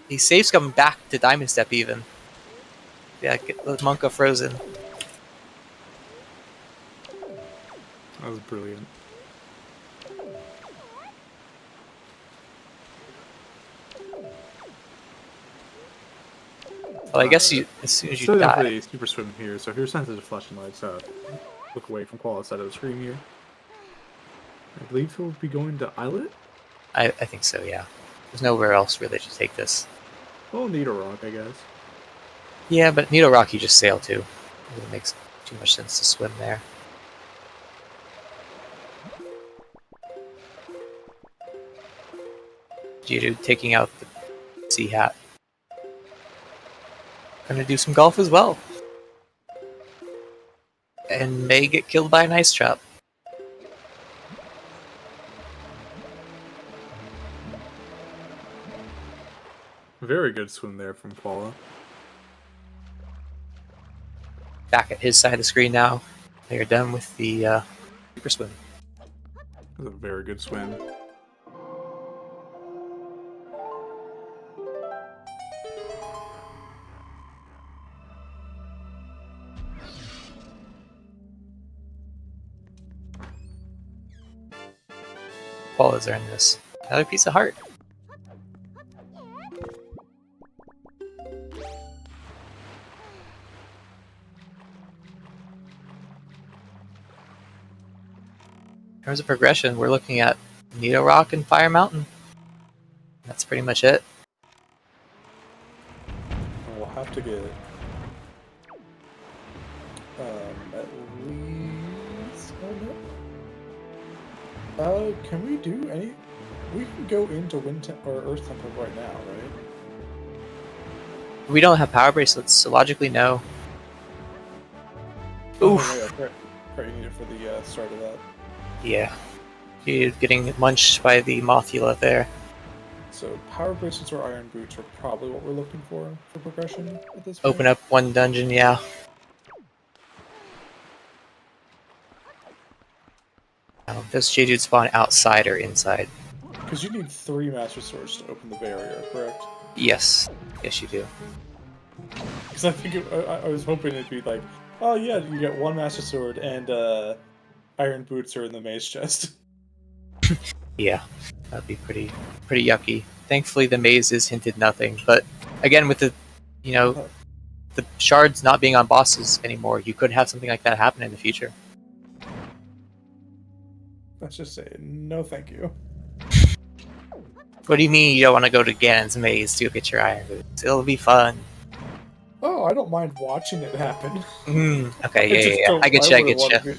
He saves coming back to Diamond Step even. Yeah, get the Monka frozen. That was brilliant. Well, I guess you, as soon as you Set it up for die. the super swim here. So if you're sensitive to flashing lights, look away from Koala's side of the screen here. I believe he'll be going to Islet. I think so, yeah. There's nowhere else really to take this. Oh, Needle Rock, I guess. Yeah, but Needle Rock you just sail to. It doesn't make too much sense to swim there. Jiru taking out the sea hat. Gonna do some golf as well. And may get killed by an ice trap. Very good swim there from Koala. Back at his side of the screen now. They are done with the super swim. That was a very good swim. Koalas are in this. Another piece of heart. In terms of progression, we're looking at Needle Rock and Fire Mountain. That's pretty much it. We'll have to get at least. Can we do any? We can go into or Earth Temple right now, right? We don't have power bracelets, so logically no. Oh, Oof. yeah, correct. You need it for the start of that. Yeah. You're getting munched by the Mothula there. So power bracelets or iron boots are probably what we're looking for progression at this point. Open up one dungeon, yeah. Does J-Dude spawn outside or inside? Because you need 3 Master Swords to open the barrier, correct? Yes. Yes, you do. Because I think I was hoping it'd be like, oh yeah, you get 1 Master Sword and iron boots are in the maze chest. Yeah. That'd be pretty yucky. Thankfully, the maze is hinted nothing. But again, with the, the shards not being on bosses anymore, you could have something like that happen in the future. Let's just say no, thank you. What do you mean you don't want to go to Ganon's maze to get your iron boots? It'll be fun. Oh, I don't mind watching it happen. Okay, yeah. I get you.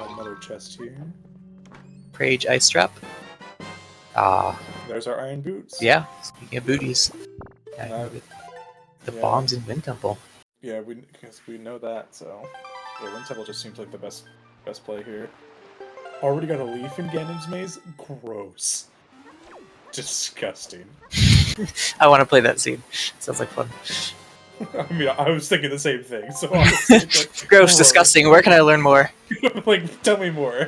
Another chest here. Prage Ice Trap. Ah. There's our iron boots. Yeah, speaking of booties. The yeah. bombs in Wind Temple. Yeah, because we know that, so... Yeah, Wind Temple just seems like the best play here. Already got a leaf in Ganon's maze? Gross. Disgusting. I want to play that scene. Sounds like fun. I mean, I was thinking the same thing, so honestly, like, gross, disgusting. Where can I learn more? Like, tell me more.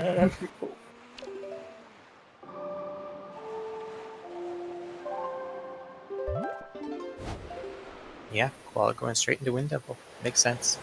Yeah, Koala going straight into Wind Temple. Makes sense.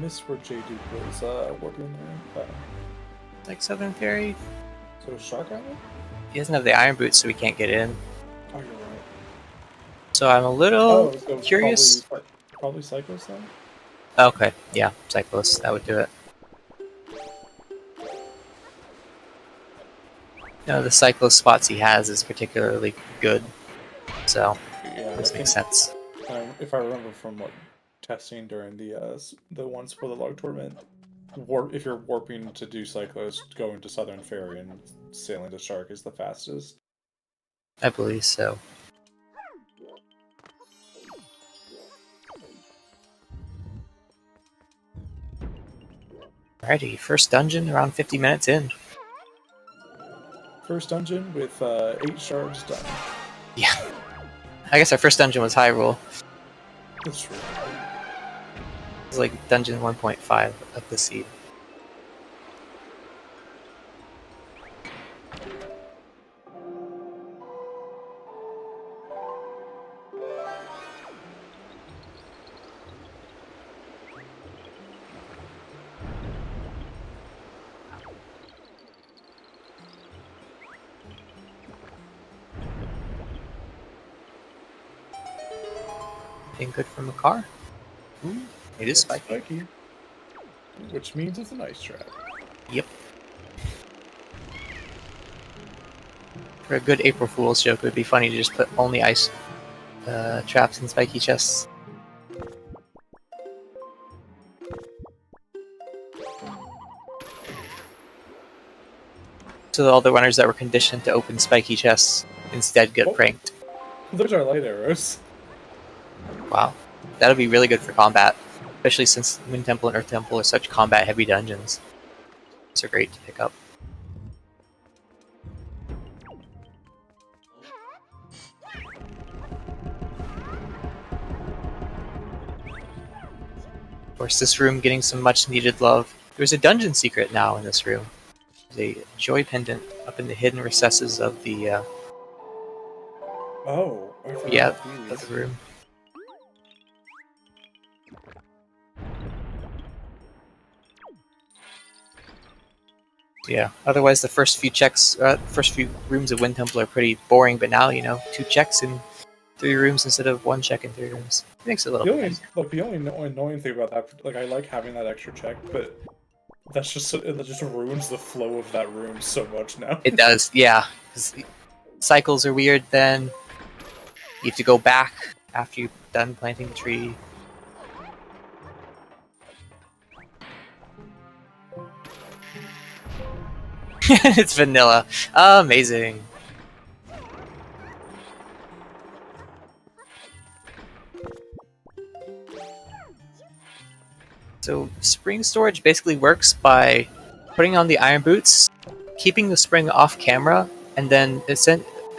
missed where J Duke was warping there. Like Southern Ferry. So Shark Island? He doesn't have the iron boots, so we can't get in. Oh, you're right. So I'm a little So curious. Probably Cyclist then? Okay, yeah, Cyclist, that would do it. No, the Cyclist spots he has is particularly good, so Yeah, this makes sense. If I remember from what testing during the one Spoiler Log tournament, if you're warping to do Cyclist, going to Southern Ferry and sailing to Shark is the fastest. I believe so. Alrighty, first dungeon around 50 minutes in. First dungeon with 8 shards done. Yeah. I guess our first dungeon was Hyrule. That's true. It was like dungeon 1.5 of the seed. Anything good from the car? Ooh, it is spiky. Which means it's an ice trap. Yep. For a good April Fool's joke, it would be funny to just put only ice traps in spiky chests. So all the runners that were conditioned to open spiky chests instead get pranked. Those are light arrows. Wow. That would be really good for combat, especially since Wind Temple and Earth Temple are such combat-heavy dungeons. Those are great to pick up. Of course, this room getting some much-needed love. There's a dungeon secret now in this room. There's a joy pendant up in the hidden recesses of the I forgot of the room. Yeah. Otherwise, the first few rooms of Wind Temple are pretty boring. But now, 2 checks in 3 rooms instead of 1 check in 3 rooms. It makes it a little. The only annoying thing about that, like I like having that extra check, but that just ruins the flow of that room so much now. It does, yeah. 'Cause cycles are weird. Then you have to go back after you've done planting the tree. It's vanilla. Amazing. So spring storage basically works by putting on the iron boots, keeping the spring off camera, and then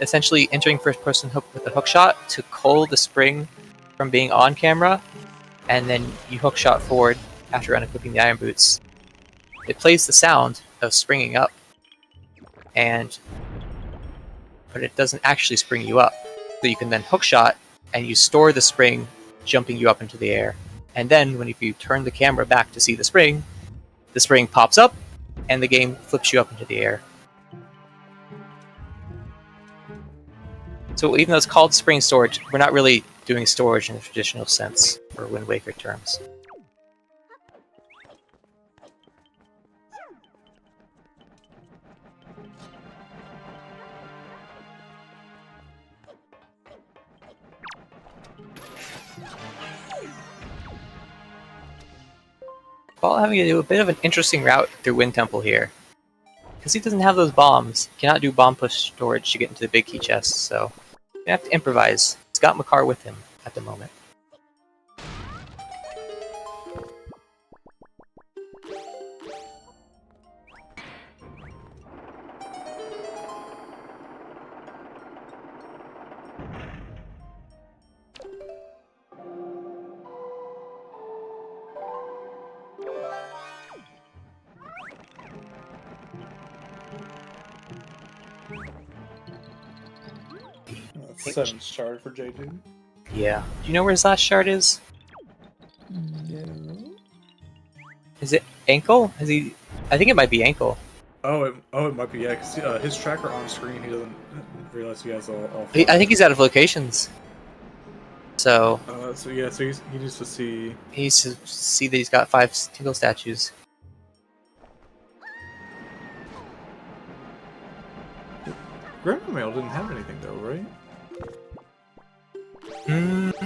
essentially entering first-person hook with a hook shot to cull the spring from being on camera, and then you hook shot forward after unequipping the iron boots. It plays the sound of springing up, but it doesn't actually spring you up. So you can then hook shot, and you store the spring jumping you up into the air. And then, if you turn the camera back to see the spring pops up, and the game flips you up into the air. So even though it's called spring storage, we're not really doing storage in the traditional sense for Wind Waker terms. Paul having to do a bit of an interesting route through Wind Temple here. Because he doesn't have those bombs, he cannot do bomb push storage to get into the big key chests, so you have to improvise. He's got Makar with him at the moment. That's 7 shard for J2. Yeah. Do you know where his last shard is? No. Is it ankle? Has he? I think it might be ankle. It might be, yeah, because his tracker on screen, he doesn't realize he has all I five. think he's out of locations. So So he needs to see. he needs to see that he's got 5 tingle statues. Grandma Mail didn't have anything though, right?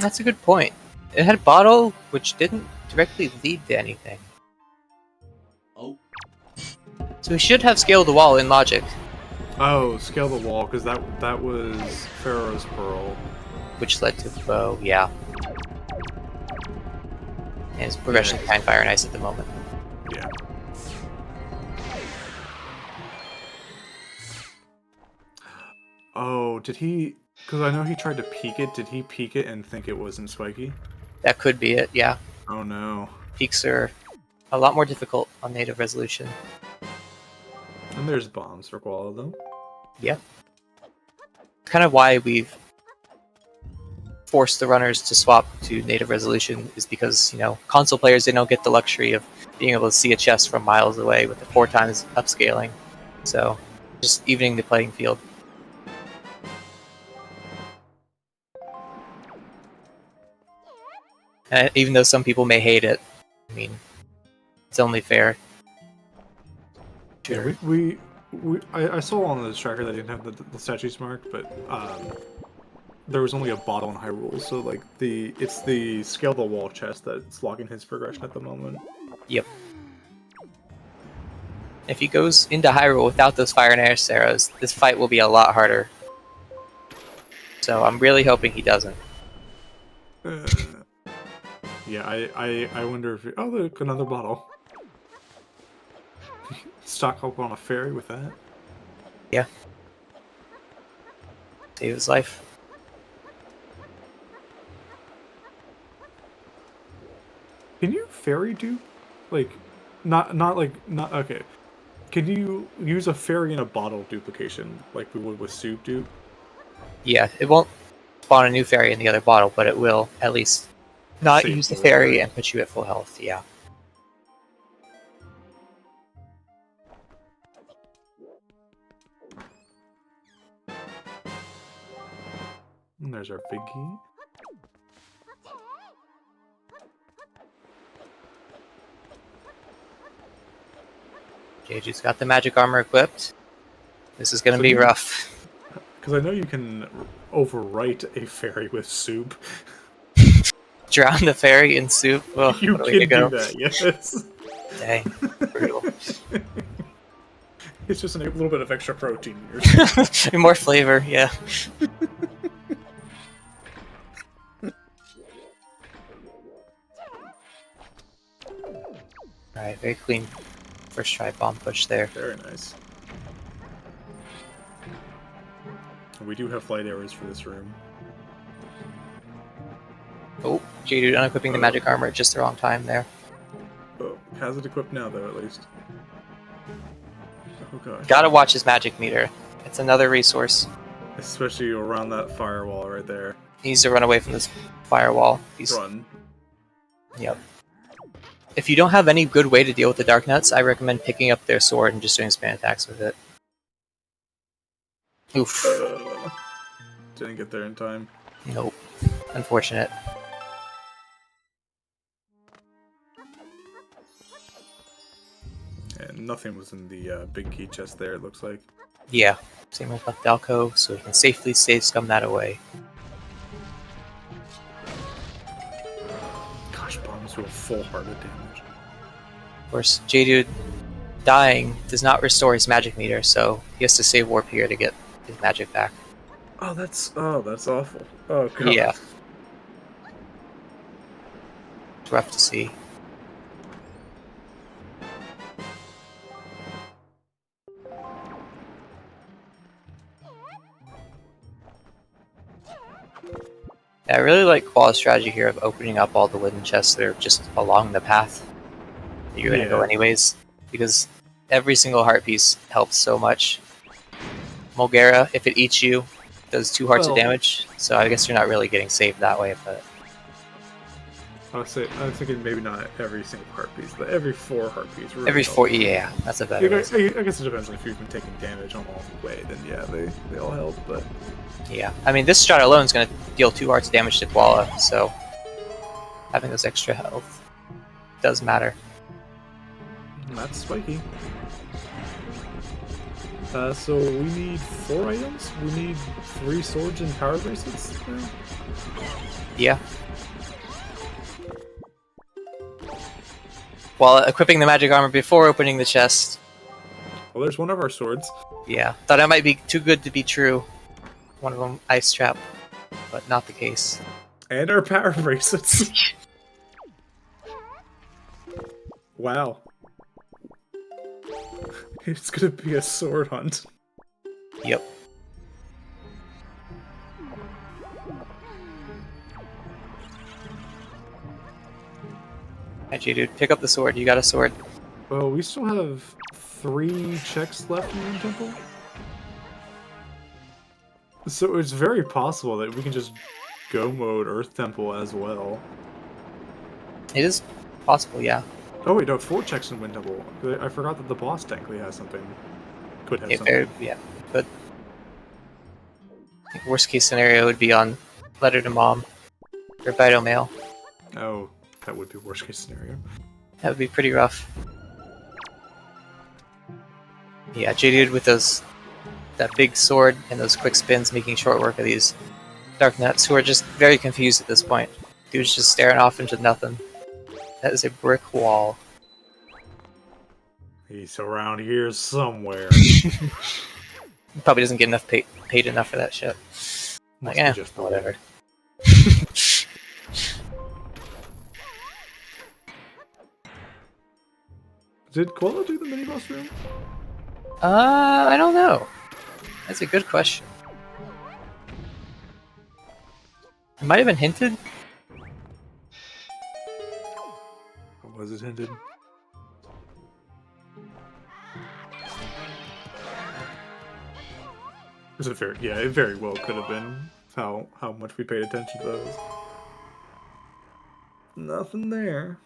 That's a good point. It had a bottle, which didn't directly lead to anything. Oh. So we should have scaled the wall in logic, Oh, scale the wall, because that was Pharaoh's Pearl. which led to the bow, yeah. And his progression is kind of fire and ice at the moment. Yeah. Oh, did he? Because I know he tried to peek it. Did he peek it and think it wasn't spiky? That could be it, yeah. Oh no. Peaks are a lot more difficult on native resolution. And there's bombs for Koala though. Yeah. Kind of why we've forced the runners to swap to native resolution is because, you know, console players, they don't get the luxury of being able to see a chest from miles away with the 4 times upscaling. So, just evening the playing field. And even though some people may hate it, I mean, it's only fair. Yeah, I saw on the tracker that didn't have the statues marked, but there was only a bottle in Hyrule, so like it's the scale the wall chest that's locking his progression at the moment. Yep. If he goes into Hyrule without those fire and air arrows, this fight will be a lot harder. So I'm really hoping he doesn't. Yeah, I wonder if oh, look, another bottle. Stock up on a ferry with that. Yeah. Save his life. Can you fairy dupe? Like, not okay. Can you use a fairy in a bottle duplication like we would with soup dupe? Yeah, it won't spawn a new fairy in the other bottle, but it will at least not Save use the the fairy fairy. and put you at full health, yeah. And there's our big key. Jeiju's got the magic armor equipped. This is gonna be rough. Because I know you can overwrite a fairy with soup. Drown the fairy in soup. Oh, You what a way can to go. do that, yes. Dang. Brutal. It's just a little bit of extra protein in your soup. More flavor, yeah. Alright, very clean first try bomb push there. Very nice. We do have flight arrows for this room. Oh, Jeju unequipping the magic armor at just the wrong time there. Oh, has it equipped now though, at least. Oh gosh. Gotta watch his magic meter. It's another resource. Especially around that firewall right there. He needs to run away from this firewall. He's Run. Yep. If you don't have any good way to deal with the Dark Nuts, I recommend picking up their sword and just doing spam attacks with it. Oof. Didn't get there in time. Nope. Unfortunate. And nothing was in the big key chest there, it looks like. Yeah. Same with Dalco, so we can safely save scum that away. Gosh, bombs do a full hearted damage. Of course, Jeju dying does not restore his magic meter, so he has to save warp here to get his magic back. Oh, that's awful. Oh god. Yeah. It's rough to see. Yeah, I really like Qual's strategy here of opening up all the wooden chests that are just along the path that you're gonna go anyways, because every single heart piece helps so much. Mulgera, if it eats you, does 2 hearts of damage, so I guess you're not really getting saved that way, but... I'm thinking maybe not every single heartbeat, but every 4 heartbeats. Really Every help. 4, yeah, that's a better way. I guess it depends on if you've been taking damage on all the way. Then yeah, they all help. But Yeah, I mean, this shot alone is going to deal 2 hearts damage to Koala, so having this extra health does matter. that's spiky. So we need 4 items. We need 3 swords and power bracelets now. Yeah. While equipping the magic armor before opening the chest. Well, there's one of our swords. Yeah, thought that might be too good to be true. One of them ice trap, but not the case. And our power bracelets. Wow. It's gonna be a sword hunt. Yep. Actually, dude, pick up the sword. You got a sword. Well, we still have 3 checks left in the temple. So it's very possible that we can just go mode Earth Temple as well. It is possible, yeah. Oh wait, no, 4 checks in Wind Temple. I forgot that the boss technically has something. Could have something. Yeah, but worst case scenario would be on Letter to Mom or Vital Mail. Oh, that would be worst case scenario. That would be pretty rough. Yeah, J-Dude with that big sword and those quick spins making short work of these Dark Nuts who are just very confused at this point. Dude's just staring off into nothing. That is a brick wall. He's around here somewhere. Probably doesn't get enough paid enough for that shit. Like, Just whatever. Did Koala do the mini boss room? I don't know. That's a good question. It might have been hinted. Or was it hinted? Was it fair? Yeah, it very well could have been. How much we paid attention to those. Nothing there.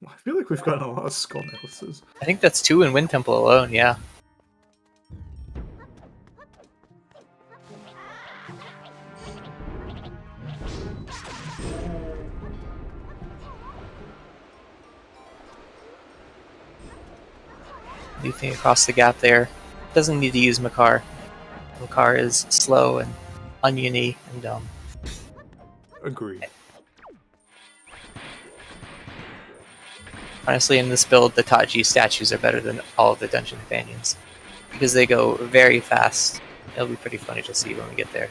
I feel like we've gotten a lot of skull necklaces. I think that's 2 in Wind Temple alone, yeah. Leaping across the gap there. Doesn't need to use Makar. Makar is slow and oniony and dumb. Agreed. Honestly, in this build, the Taji statues are better than all of the dungeon companions. Because they go very fast. It'll be pretty funny to see when we get there.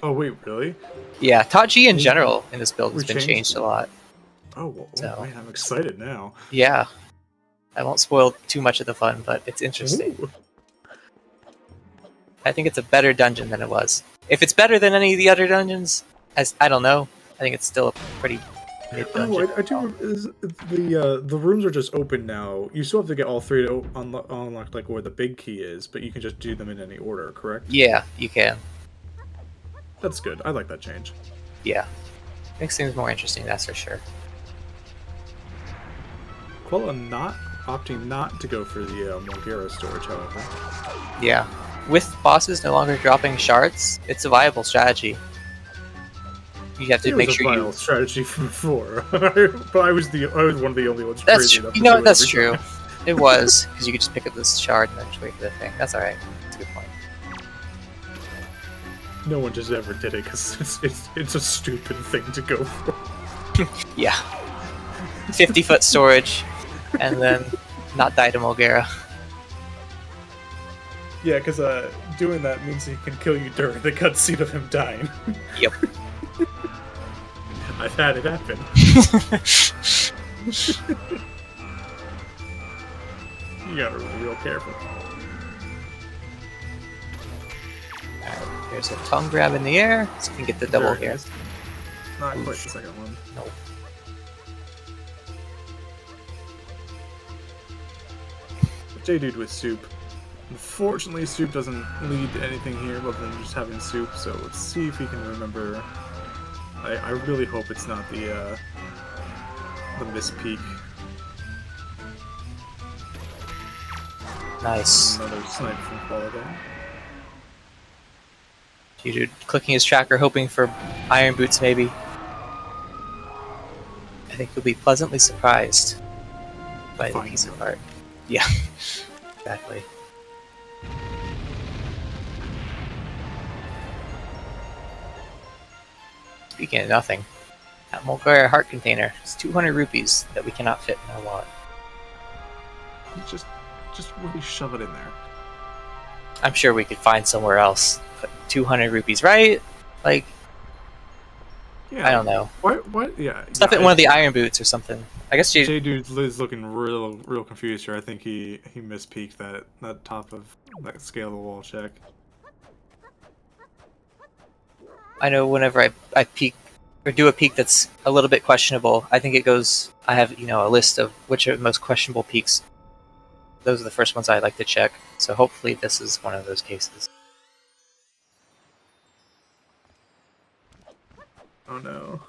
Oh wait, really? Yeah, Taji in general in this build has We been changed a lot. Oh, well, So- man, I'm excited now. Yeah. I won't spoil too much of the fun, but it's interesting. Ooh. I think it's a better dungeon than it was. If it's better than any of the other dungeons, I don't know. I think it's still a pretty mid dungeon. Oh, I do. The rooms are just open now. You still have to get all 3 to unlock like where the big key is, but you can just do them in any order. Correct? Yeah, you can. That's good. I like that change. Yeah. Makes things more interesting, that's for sure. Quella opting not to go for the Morgera storage, however. Yeah. With bosses no longer dropping shards, it's a viable strategy. You have to It make was a sure viable you... strategy from before, but I was one of the only ones. That's crazy true. enough to You know, do it that's every true. time. It was, because you could just pick up this shard and then just wait for the thing. That's alright. That's a good point. No one just ever did it because it's a stupid thing to go for. Yeah. 50-foot storage, and then not die to Mulgara. Yeah, because doing that means he can kill you during the cutscene of him dying. Yep. I've had it happen. You gotta be real careful. Alright, there's a tongue grab in the air, so we can get the double There it here. is. Not quite the second one. Nope. J-Dude with soup. Unfortunately, soup doesn't lead to anything here other than just having soup, so let's see if he can remember. I really hope it's not the miss peak. Nice. Another snipe from quality. Dude, clicking his tracker, hoping for iron boots, maybe. I think you'll be pleasantly surprised by the piece of art. Yeah, exactly. Speaking of nothing, that Mulgari heart container is 200 rupees that we cannot fit in our wallet. Just really shove it in there. I'm sure we could find somewhere else. But 200 rupees, right? Like, yeah, I don't know. What? Yeah. Stuff it in one of the iron boots or something. I guess J Dude is looking real confused here. I think he mispeaked that top of that scale of the wall check. I know whenever I peek or do a peek that's a little bit questionable, I think it goes. I have a list of which are the most questionable peaks. Those are the first ones I like to check. So hopefully this is one of those cases. Oh no.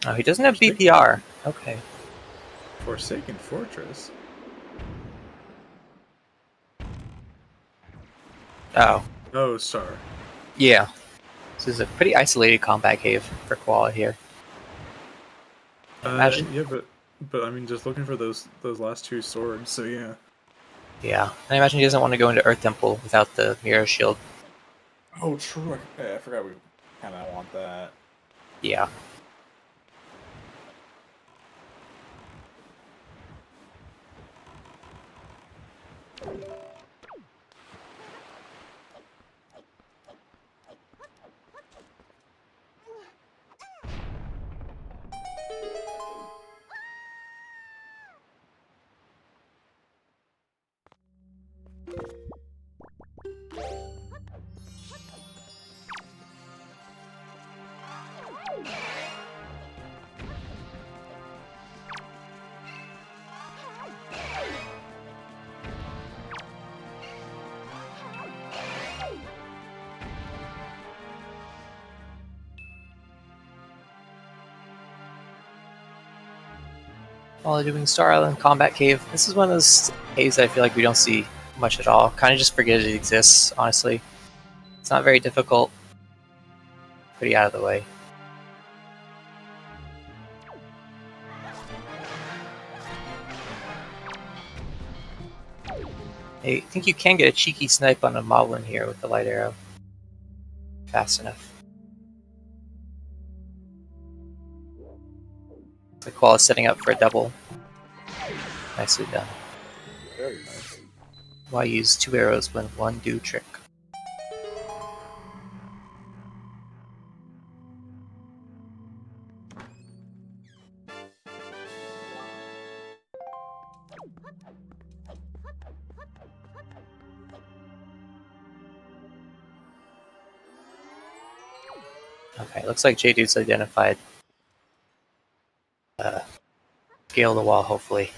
Oh, he doesn't have BPR. Okay. Forsaken Fortress. Oh. Oh, star. Yeah. This is a pretty isolated combat cave for Koala here. Imagine. Yeah, but I mean, just looking for those last two swords. So yeah. Yeah, I imagine he doesn't want to go into Earth Temple without the Mirror Shield. Oh, true. Yeah, I forgot we kind of want that. Yeah. While doing Star Island Combat Cave, this is one of those caves I feel like we don't see much at all. Kind of just forget it exists, honestly. It's not very difficult. Pretty out of the way. I think you can get a cheeky snipe on a Moblin here with the light arrow. Fast enough. The Koala is setting up for a double. Nicely done. Very nice. Why use two arrows when one do trick? Okay, looks like J-Dude's identified scale of the wall, hopefully.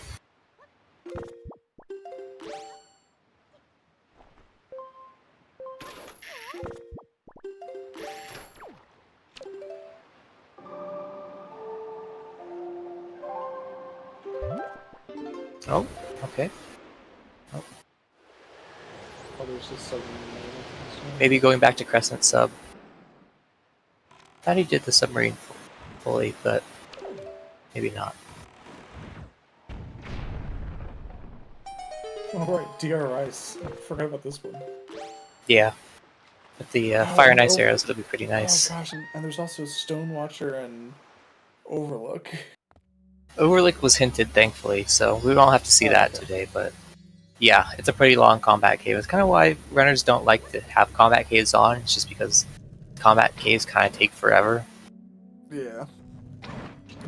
Oh, okay. Oh. Oh, there's just some... Maybe going back to Crescent Sub. Thought he did the submarine fully, but maybe not. Oh, right, DRIs. I forgot about this one. Yeah. With the Fire and Ice arrows, it'll be pretty nice. Oh gosh, and there's also Stonewatcher and Overlook. Overlook was hinted, thankfully, so we don't have to see that today, but yeah, it's a pretty long combat cave. It's kind of why runners don't like to have combat caves on. It's just because combat caves kind of take forever. Yeah.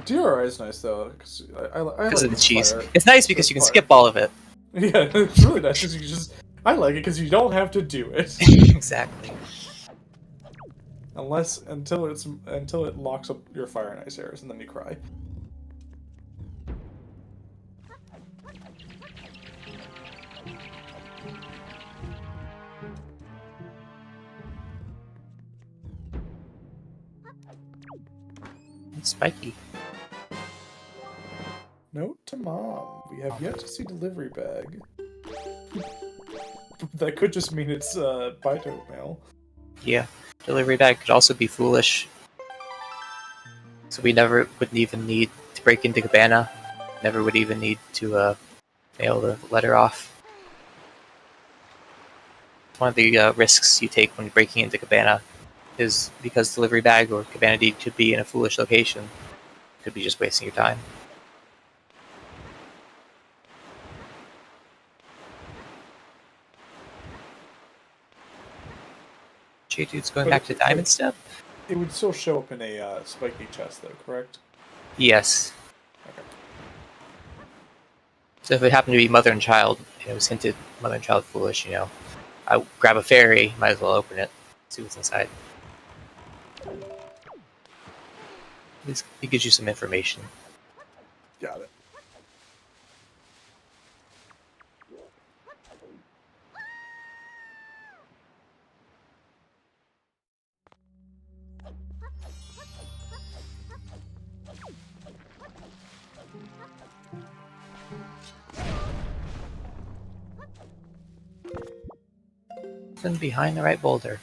DRI is nice though, because I Because like of the cheese. fire. It's nice because you can skip all of it. Yeah, it's really nice because you can just I like it because you don't have to do it. Exactly. until it locks up your fire and ice arrows, and then you cry. It's spiky. Note to mom: we have yet to see delivery bag. That could just mean it's Baito mail. Yeah. Delivery bag could also be foolish. So we never would even need to break into Cabana. Never would even need to mail the letter off. One of the risks you take when breaking into Cabana is because delivery bag or Cabana D could be in a foolish location. Could be just wasting your time. J-Dude's going back to Diamond Step? It would still show up in a spiky chest, though, correct? Yes. Okay. So if it happened to be mother and child, and it was hinted mother and child foolish, I grab a fairy, might as well open it, see what's inside. At least it gives you some information. Got it. Then behind the right boulder.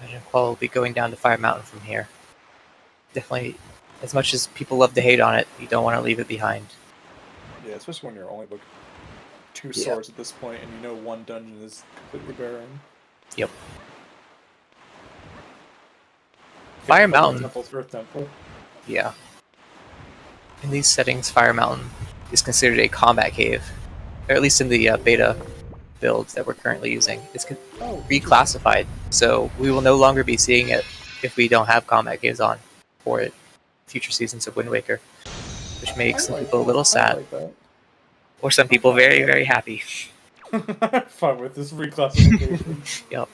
Imagine Qual will be going down to Fire Mountain from here. Definitely, as much as people love to hate on it, you don't want to leave it behind. Yeah, especially when you're only looking two swords at this point, and you know one dungeon is completely barren. Yep. Fire Mountain. Temple's Earth Temple. Yeah. In these settings, Fire Mountain is considered a combat cave, or at least in the beta build that we're currently using. It's reclassified, so we will no longer be seeing it if we don't have combat caves on for future seasons of Wind Waker, which makes some people a little sad, like that. or some people very, very happy. I'm fine with this reclassification. Yep.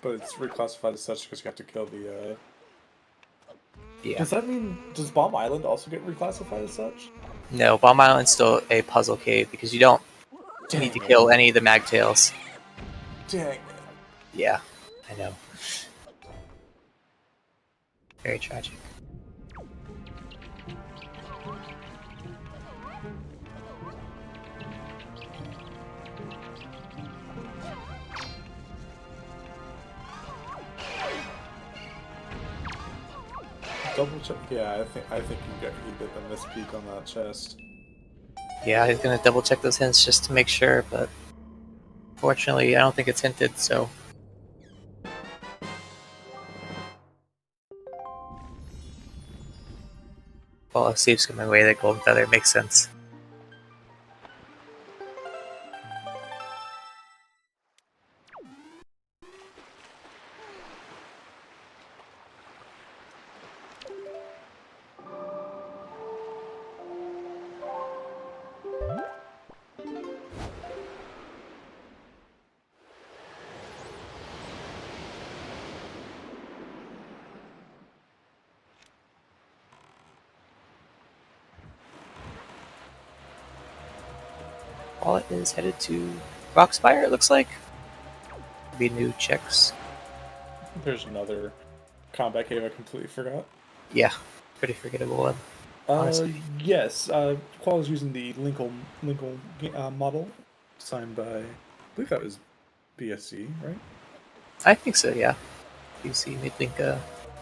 But it's reclassified as such because you have to kill the. Yeah. Does that mean does Bomb Island also get reclassified as such? No, Bomb Island's still a puzzle cave because you don't need to kill any of the magtails. Dang it. Yeah, I know. Very tragic. Double check. Yeah, I think he did the mispeak on that chest. Yeah, he's gonna double check those hints just to make sure, but fortunately, I don't think it's hinted. So. Well, if Steve's coming away, that golden feather makes sense. Wallet is headed to Rockspire, it looks like. Be new checks. There's another combat cave I completely forgot. Yeah, pretty forgettable one. Honestly. Yes. Qual is using the Lincoln model, signed by, I believe that was BSC, right? I think so, yeah. BSC made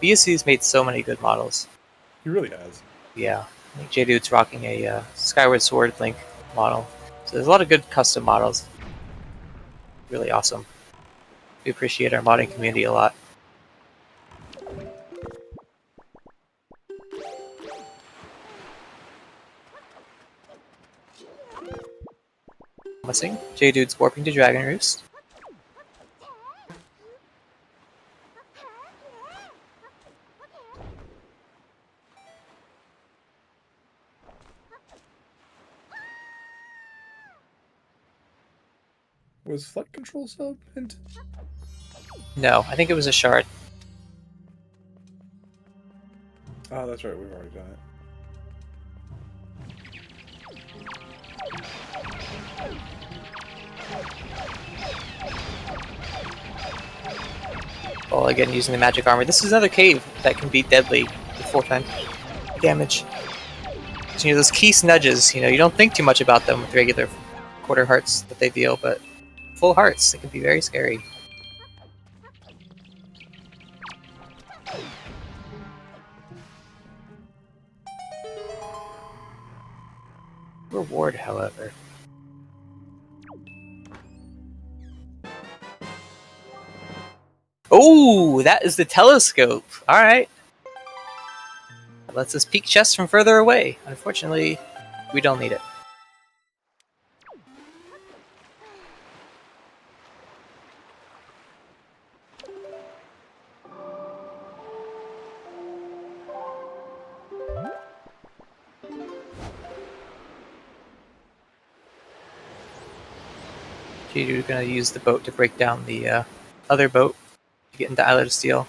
BSC's made so many good models. He really has. Yeah. I think J-Dude's rocking a Skyward Sword Link model. So there's a lot of good custom models. Really awesome. We appreciate our modding community a lot. advancing. J-Dude's warping to Dragon Roost. Was flight control sub hinted? No, I think it was a shard. Oh, that's right. We've already done it. Well, again, using the magic armor. This is another cave that can be deadly with 4 times damage. So, you know, those key nudges, you know, you don't think too much about them with regular quarter hearts that they deal, but full hearts, they can be very scary. Reward, however. Oh, that is the telescope. All right. That lets us peek chests from further away. Unfortunately, we don't need it. You're gonna use the boat to break down the other boat to get into Island of Steel.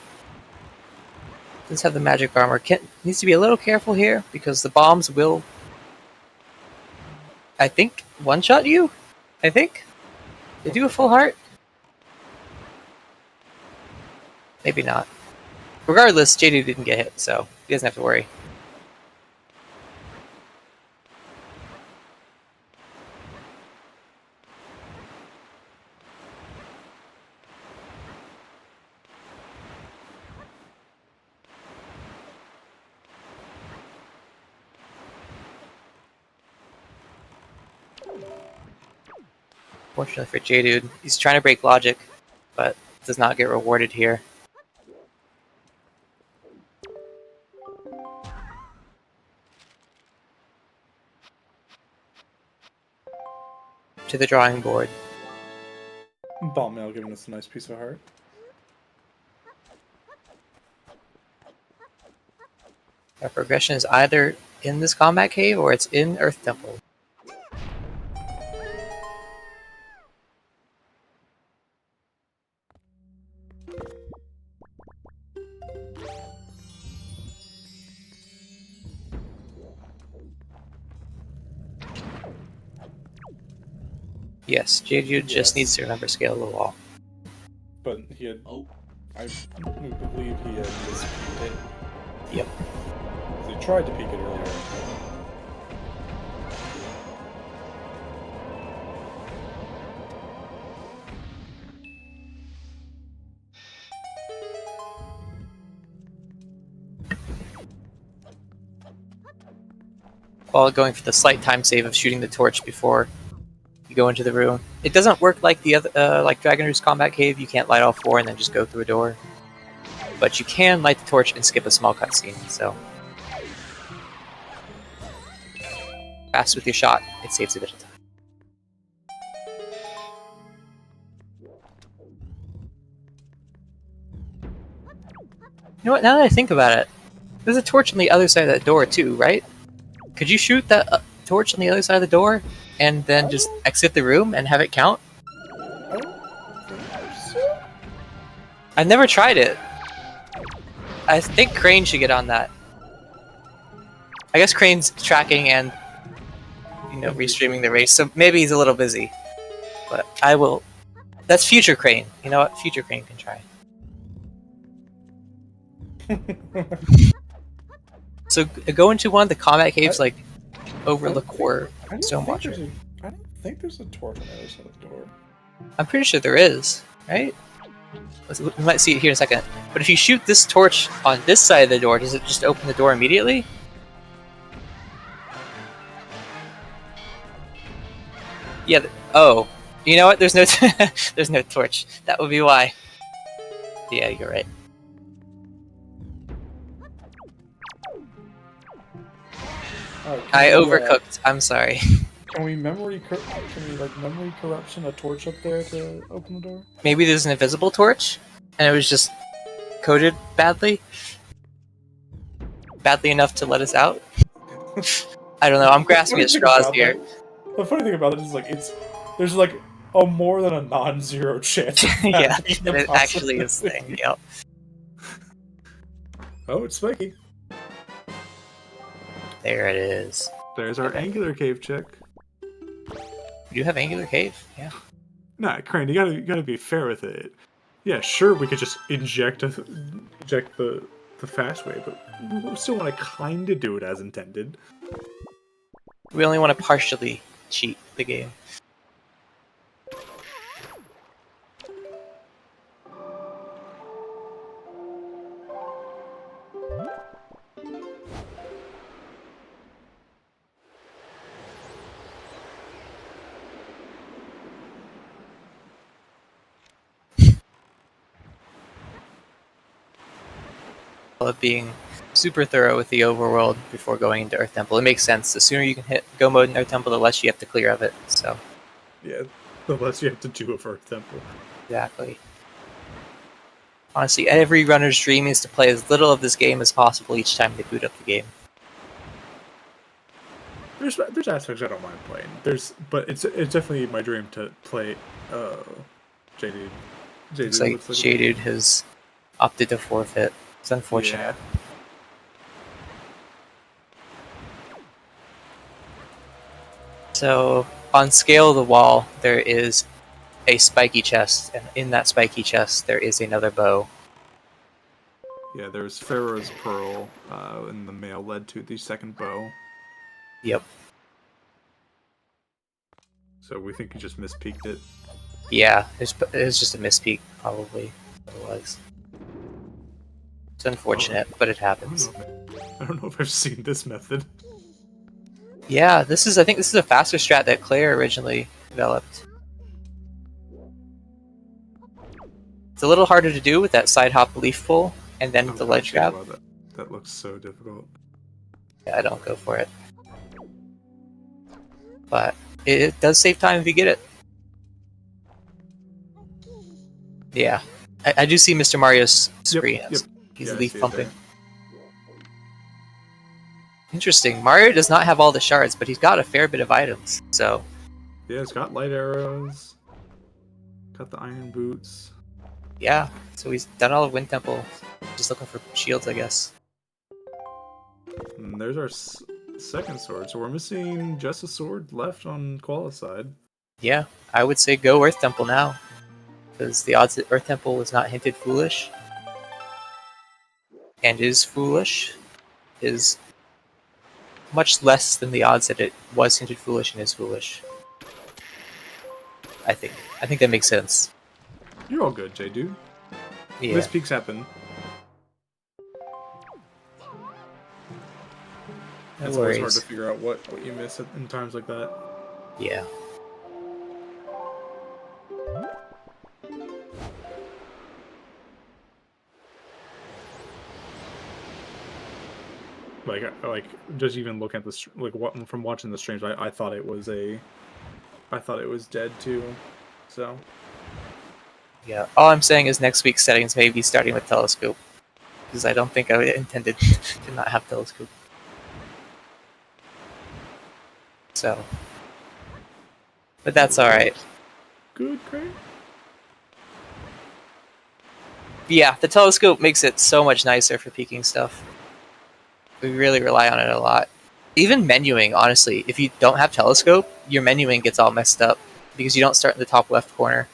Does have the magic armor. Needs to be a little careful here because the bombs will, I think, one-shot you. I think they do a full heart. Maybe not. Regardless, JD didn't get hit, so he doesn't have to worry. Fortunately for J-Dude, he's trying to break logic, but does not get rewarded here. To the drawing board. Bomb mail giving us a nice piece of heart. Our progression is either in this combat cave or it's in Earth Temple. Yes, J-Dude just needs to remember scale of the wall. But he had... Oh. I believe he had mispeaked it. Yep. He tried to peek it earlier. While going for the slight time save of shooting the torch before you go into the room. It doesn't work like the other, like Dragon Roost Combat Cave. You can't light all 4 and then just go through a door. But you can light the torch and skip a small cutscene, so... Fast with your shot, it saves a bit of time. You know what, now that I think about it, there's a torch on the other side of that door too, right? Could you shoot that torch on the other side of the door and then just exit the room and have it count? I don't think so. I've never tried it. I think Crane should get on that. I guess Crane's tracking and, you know, restreaming the race, so maybe he's a little busy. But I will... That's future Crane. You know what? Future Crane can try. So go into one of the combat caves, like, overlook where Stone Watcher. I don't think there's a torch on the other side of the door. I'm pretty sure there is, right? We might see it here in a second. But if you shoot this torch on this side of the door, does it just open the door immediately? Yeah. Oh, you know what? There's no there's no torch. That would be why. Yeah, you're right. I overcooked. I'm sorry. Can we memory corruption a torch up there to open the door? Maybe there's an invisible torch, and it was just coded badly enough to let us out. I don't know. I'm grasping at straws here. The funny thing about it is, like, there's like a more than a non-zero chance. Yeah, it actually is the thing. Yep. Oh, it's spiky. There it is. There's our angular cave check. You do have angular cave? Yeah. Nah, Crane, you gotta be fair with it. Yeah, sure, we could just inject the fast way, but we still want to kind of do it as intended. We only want to partially cheat the game. Of being super thorough with the overworld before going into Earth Temple. It makes sense. The sooner you can hit go mode in Earth Temple, the less you have to clear of it. So yeah, the less you have to do of Earth Temple. Exactly. Honestly, every runner's dream is to play as little of this game as possible each time they boot up the game. There's aspects I don't mind playing. But it's definitely my dream to play. J-Dude. Looks like J-Dude has opted to forfeit. It's unfortunate. Yeah. So, on scale of the wall, there is a spiky chest, and in that spiky chest, there is another bow. Yeah, there's Pharaoh's Pearl, and the mail led to the second bow. Yep. So we think you just mispeaked it. Yeah, it was just a mispeak, probably. Otherwise. It's unfortunate, but it happens. I don't know if I've seen this method. Yeah, I think this is a faster strat that Claire originally developed. It's a little harder to do with that side hop leaf pull and then the ledge grab. That looks so difficult. Yeah, I don't go for it. But it does save time if you get it. Yeah. I do see Mr. Mario's screen. Yep. He's leaf pumping. Interesting. Mario does not have all the shards, but he's got a fair bit of items. So yeah, it's got light arrows. Got the iron boots. Yeah, so he's done all of Wind Temple. Just looking for shields, I guess. And there's our second sword. So we're missing just a sword left on Koala's side. Yeah, I would say go Earth Temple now. Because the odds that Earth Temple was not hinted foolish and is foolish is much less than the odds that it was hinted foolish and is foolish. I think that makes sense. You're all good, J-Dude. Yeah. Mispeaks happen. It's always hard to figure out what you miss in times like that. Yeah. Like just even looking at this, from watching the streams, I thought it was dead too. So yeah, all I'm saying is next week's settings may be starting with telescope, because I don't think I intended to not have telescope. So, but that's all right. Good, great. Yeah, the telescope makes it so much nicer for peeking stuff. We really rely on it a lot. Even menuing, honestly, if you don't have telescope, your menuing gets all messed up because you don't start in the top left corner.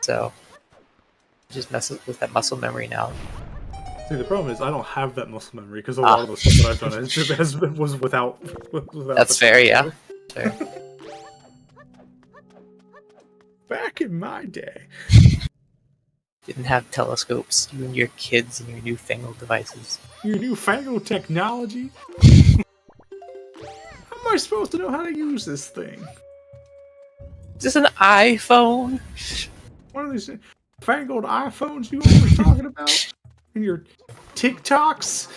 So, just mess with that muscle memory now. See, the problem is I don't have that muscle memory because a lot of the stuff that I've done was without. That's fair, yeah. Fair. Back in my day. Didn't have telescopes. You and your kids and your newfangled devices. Your newfangled technology? How am I supposed to know how to use this thing? Is this an iPhone? One of these fangled iPhones you always talking about? And your TikToks?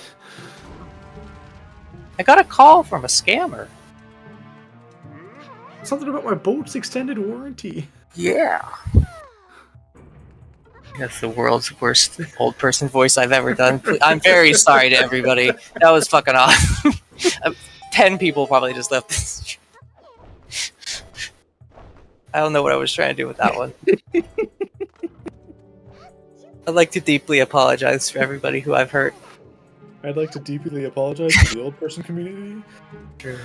I got a call from a scammer. Something about my bolt's extended warranty. Yeah. That's the world's worst old person voice I've ever done. I'm very sorry to everybody. That was fucking awesome. 10 people probably just left this. I don't know what I was trying to do with that one. I'd like to deeply apologize for everybody who I've hurt. I'd like to deeply apologize to the old person community. True.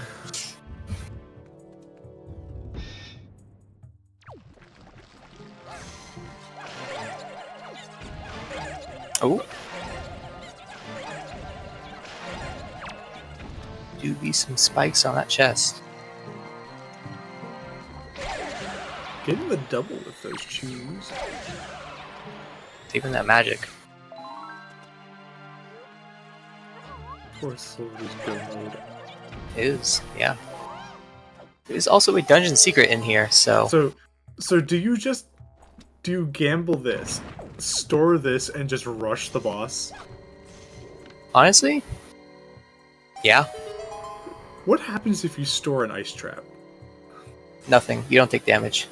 Oh. Do be some spikes on that chest. Get him a double with those shoes. Even that magic. Of course, Silver's go mode. Is, yeah. There's also a dungeon secret in here, so... So do you gamble this, store this, and just rush the boss? Honestly? Yeah. What happens if you store an ice trap? Nothing. You don't take damage.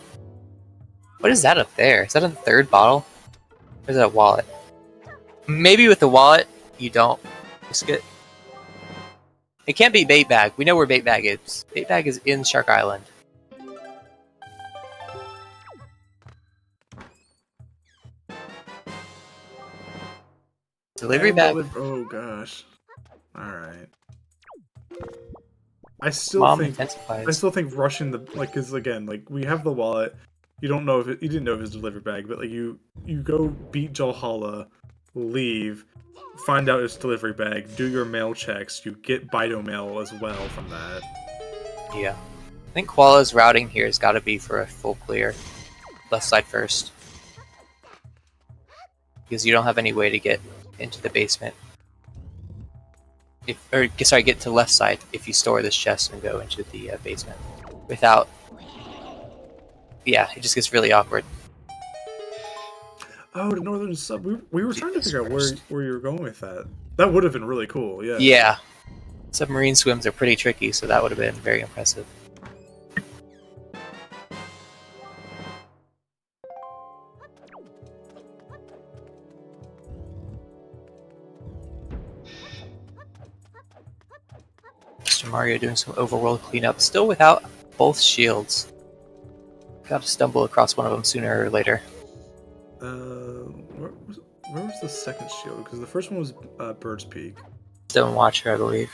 What is that up there? Is that a third bottle? Or is that a wallet? Maybe with the wallet, you don't risk it. It can't be bait bag. We know where bait bag is. Bait bag is in Shark Island. Delivery bag. Oh gosh. Alright. I still Mom think intensifies. rushing the because again, like we have the wallet. You don't know if you didn't know if it's delivery bag, but like you go beat Jalhalla, leave, find out it's delivery bag, do your mail checks, you get Bido mail as well from that. Yeah. I think Koala's routing here has got to be for a full clear. Left side first. Because you don't have any way to get into the basement. Get to left side if you store this chest and go into the basement. Without... Yeah, it just gets really awkward. Oh, the northern sub. We were trying to figure out where you were going with that. That would have been really cool, yeah. Yeah. Submarine swims are pretty tricky, so that would have been very impressive. Mr. Mario doing some overworld cleanup, still without both shields. Got to stumble across one of them sooner or later. Where was the second shield? Because the first one was Bird's Peak. Stone Watcher, I believe.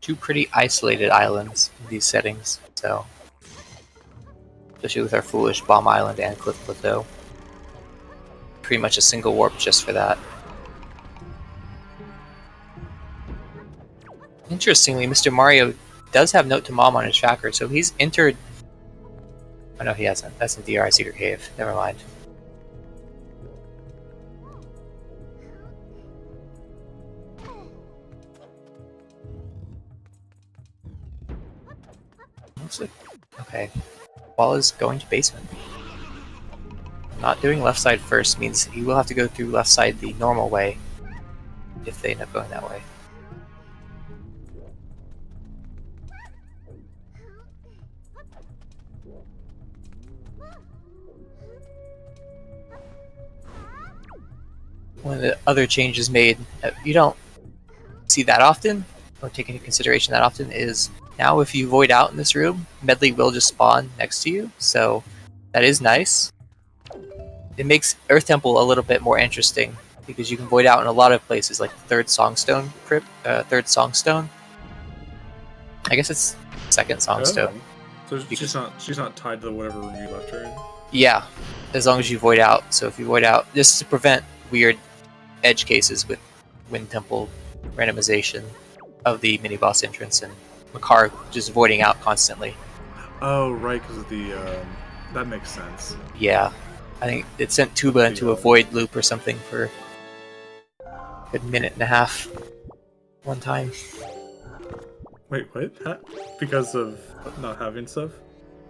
Two pretty isolated islands in these settings, so... Especially with our foolish Bomb Island and Cliff Plateau. Pretty much a single warp just for that. Interestingly, Mr. Mario does have Note to Mom on his tracker, so he's entered... Oh no, he hasn't. That's in DRI Secret Cave. Never mind. Looks like... Okay. Ball is going to basement. Not doing left side first means he will have to go through left side the normal way if they end up going that way. One of the other changes made that you don't see that often or take into consideration that often is now if you void out in this room, Medley will just spawn next to you, so that is nice. It makes Earth Temple a little bit more interesting because you can void out in a lot of places, like the Third Songstone Crypt, Third Songstone. I guess it's Second Songstone. Oh. So she's not tied to whatever room you left her in. Yeah, as long as you void out. So if you void out, this is to prevent weird edge cases with Wind Temple randomization of the mini boss entrance and Makar just voiding out constantly. Oh right, because of the that makes sense. Yeah. I think it sent Tuba into a void loop or something for a good minute and a half one time. Wait, what? Because of not having stuff?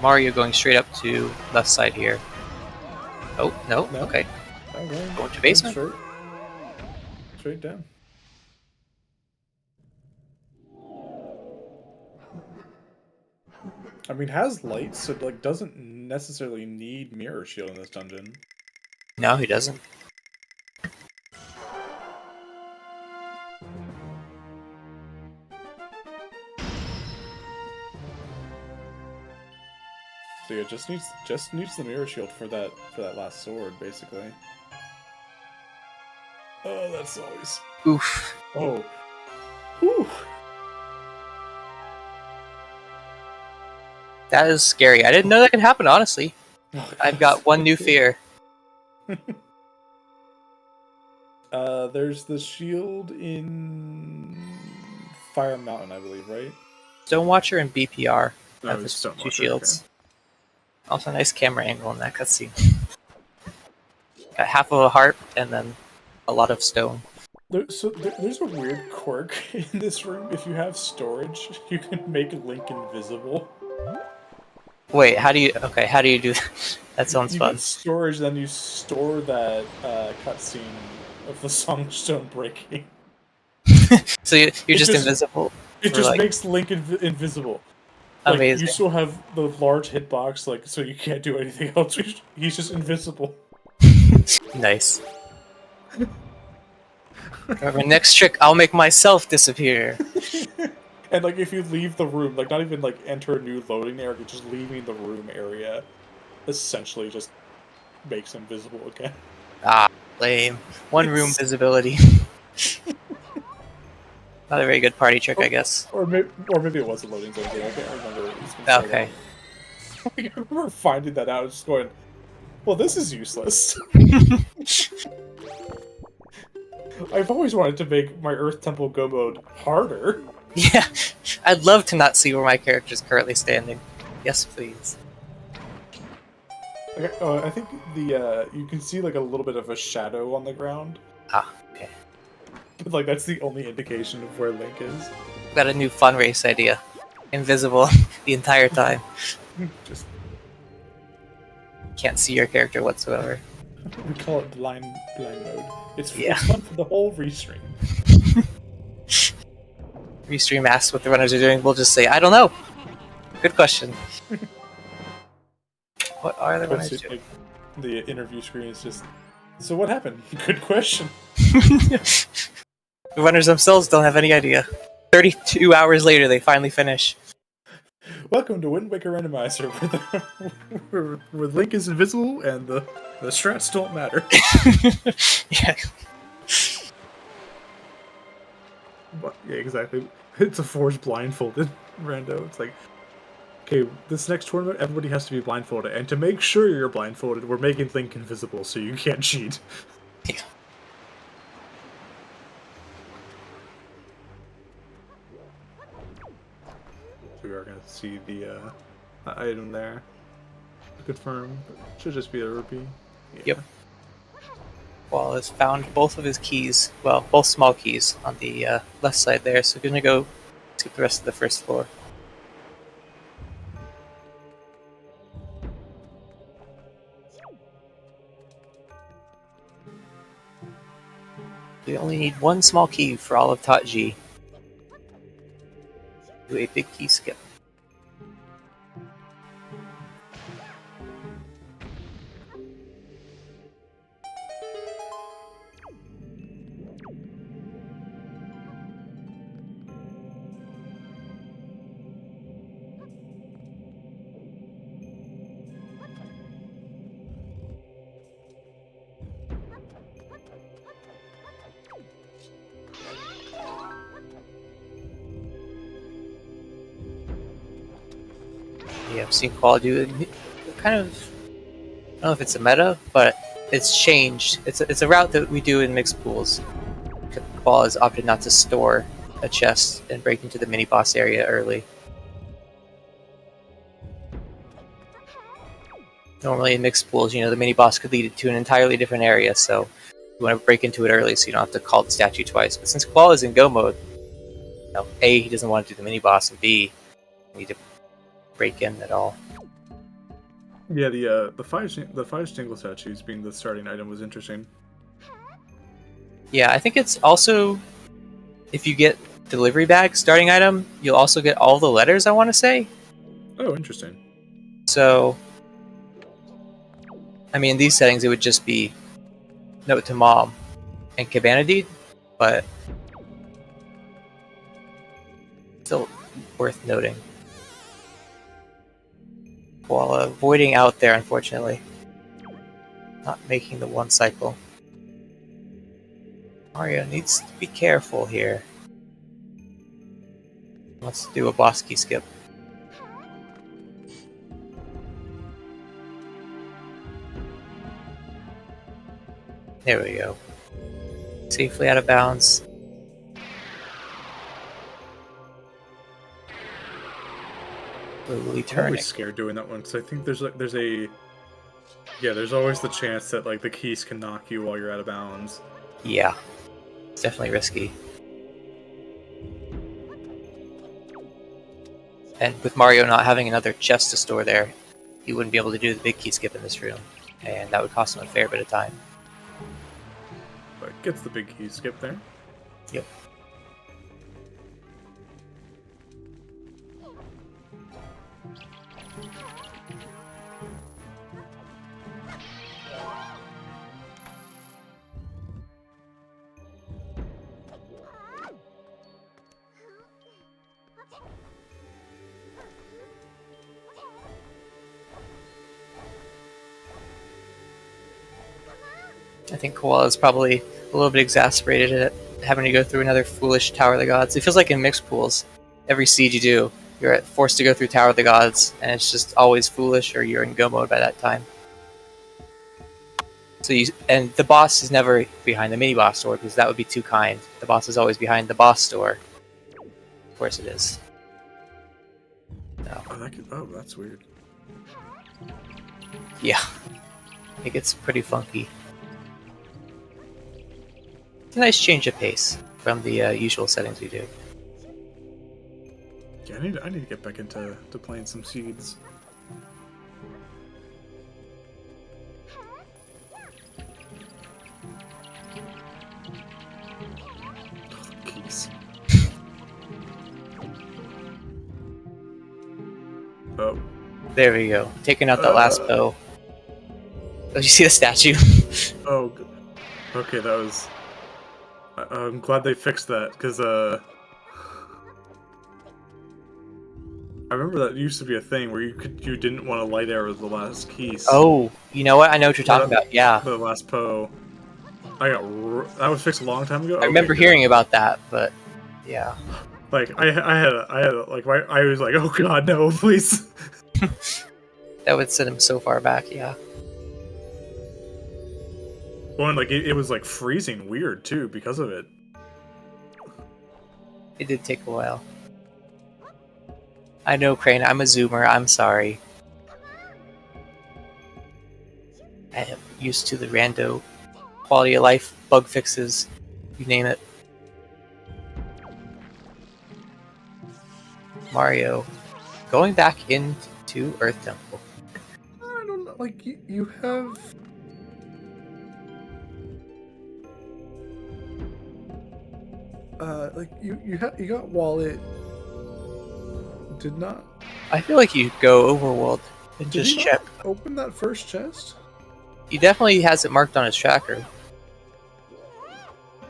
Mario going straight up to left side here. Oh, no? No. Okay. I'm Going to basement? Straight down. I mean, has lights, so like doesn't necessarily need mirror shield in this dungeon. No, he doesn't. So yeah, just needs the mirror shield for that last sword, basically. Oh, that's always. Oof. Oh. Whew. That is scary. I didn't know that could happen, honestly. Oh, I've got one new fear. There's the shield in Fire Mountain, I believe, right? Stonewatcher and BPR No, have it's the Stonewatcher, two shields. okay. Also, nice camera angle in that cutscene. Got half of a heart and then a lot of stone. There's a weird quirk in this room. If you have storage, you can make Link invisible. Wait, how do you do that? That sounds You fun. get storage, then you store that cutscene of the Songstone breaking. So you're just invisible. It for, just like, makes Link invisible. Like, amazing. you still have the large hitbox, like, so you can't do anything else. He's just invisible. Nice. Remember, next trick, I'll make myself disappear. And like, if you leave the room, like, not even like enter a new loading area, just leaving the room area, essentially just makes him visible again. Ah, lame. One room visibility. Not a very good party trick, I guess. Or maybe it was a loading zone thing. I can't remember. It's been so Okay. long. I remember finding that out, just going, well, this is useless. I've always wanted to make my Earth Temple Go mode harder. Yeah, I'd love to not see where my character's currently standing. Yes, please. Okay, I think you can see like a little bit of a shadow on the ground. Ah, okay. But like that's the only indication of where Link is. Got a new fun race idea. Invisible the entire time. Just Can't see your character whatsoever. we call it blind mode. It's Yeah. fun for the whole restream. Restream asks what the runners are doing, we'll just say, I don't know. Good question. What are the runners It's doing? like, the interview screen is just. So what happened? Good question. The runners themselves don't have any idea. 32 hours later, they finally finish. Welcome to Wind Waker Randomizer, where Link is invisible and the strats don't matter. Yeah. But, yeah, exactly. It's a forged blindfolded rando. It's like, okay, this next tournament, everybody has to be blindfolded, and to make sure you're blindfolded, we're making Link invisible so you can't cheat. Yeah. So we are going to see the item there. To confirm, should just be a rupee. Yeah. Yep. Wall has found both of his keys, well, both small keys on the left side there, so we're gonna go skip the rest of the first floor. We only need one small key for all of Tot G. Do a big key skip. Yeah, I've seen Qual do it. Kind of, I don't know if it's a meta, but it's changed. It's a route that we do in mixed pools. Qual has opted not to store a chest and break into the mini boss area early. Normally in mixed pools, you know, the mini boss could lead to an entirely different area, so you want to break into it early so you don't have to call the statue twice. But since Qual is in go mode, you know, A, he doesn't want to do the mini boss, and B, you need to break in at all. Yeah, the five single statues being the starting item was interesting. Yeah, I think it's also, if you get delivery bag starting item, you'll also get all the letters, I want to say. Oh, interesting. So, I mean, in these settings, it would just be note to mom and cabana deed, but still worth noting. While avoiding out there, unfortunately. Not making the one cycle. Mario needs to be careful here. Let's do a boss key skip. There we go. Safely out of bounds. Slowly I'm turning. always scared doing that one because I think there's always the chance that like the keys can knock you while you're out of bounds. Yeah, it's definitely risky. And with Mario not having another chest to store there, he wouldn't be able to do the big key skip in this room, and that would cost him a fair bit of time. But gets the big key skip there. Yep. I think Koala's probably a little bit exasperated at having to go through another foolish Tower of the Gods. It feels like in mixed pools, every siege you do, you're forced to go through Tower of the Gods, and it's just always foolish, or you're in go mode by that time. So and the boss is never behind the mini boss door because that would be too kind. The boss is always behind the boss door. Of course it is. No. Oh, that's weird. Yeah, it gets pretty funky. It's a nice change of pace from the usual settings we do. Yeah, I need to get back into playing some seeds. Keys. Oh. There we go. Taking out that last bow. Oh, you see the statue? Oh. Okay, that was. I'm glad they fixed that because I remember that used to be a thing where you didn't want to light arrow the last keys. Oh, you know what? I know what you're talking about. Yeah, The last Poe. That was fixed a long time ago. I remember hearing about that, but yeah. Like I had like I was like, oh god, no, please. That would send him so far back. Yeah. One like it was like freezing weird too because of it. It did take a while. I know, Crane. I'm a zoomer. I'm sorry. I am used to the rando quality of life bug fixes. You name it. Mario going back into Earth Temple. I don't know. Like you have. Like you got Wallet. Did not. I feel like you go overworld and Did just he check. not open that first chest? He definitely has it marked on his tracker.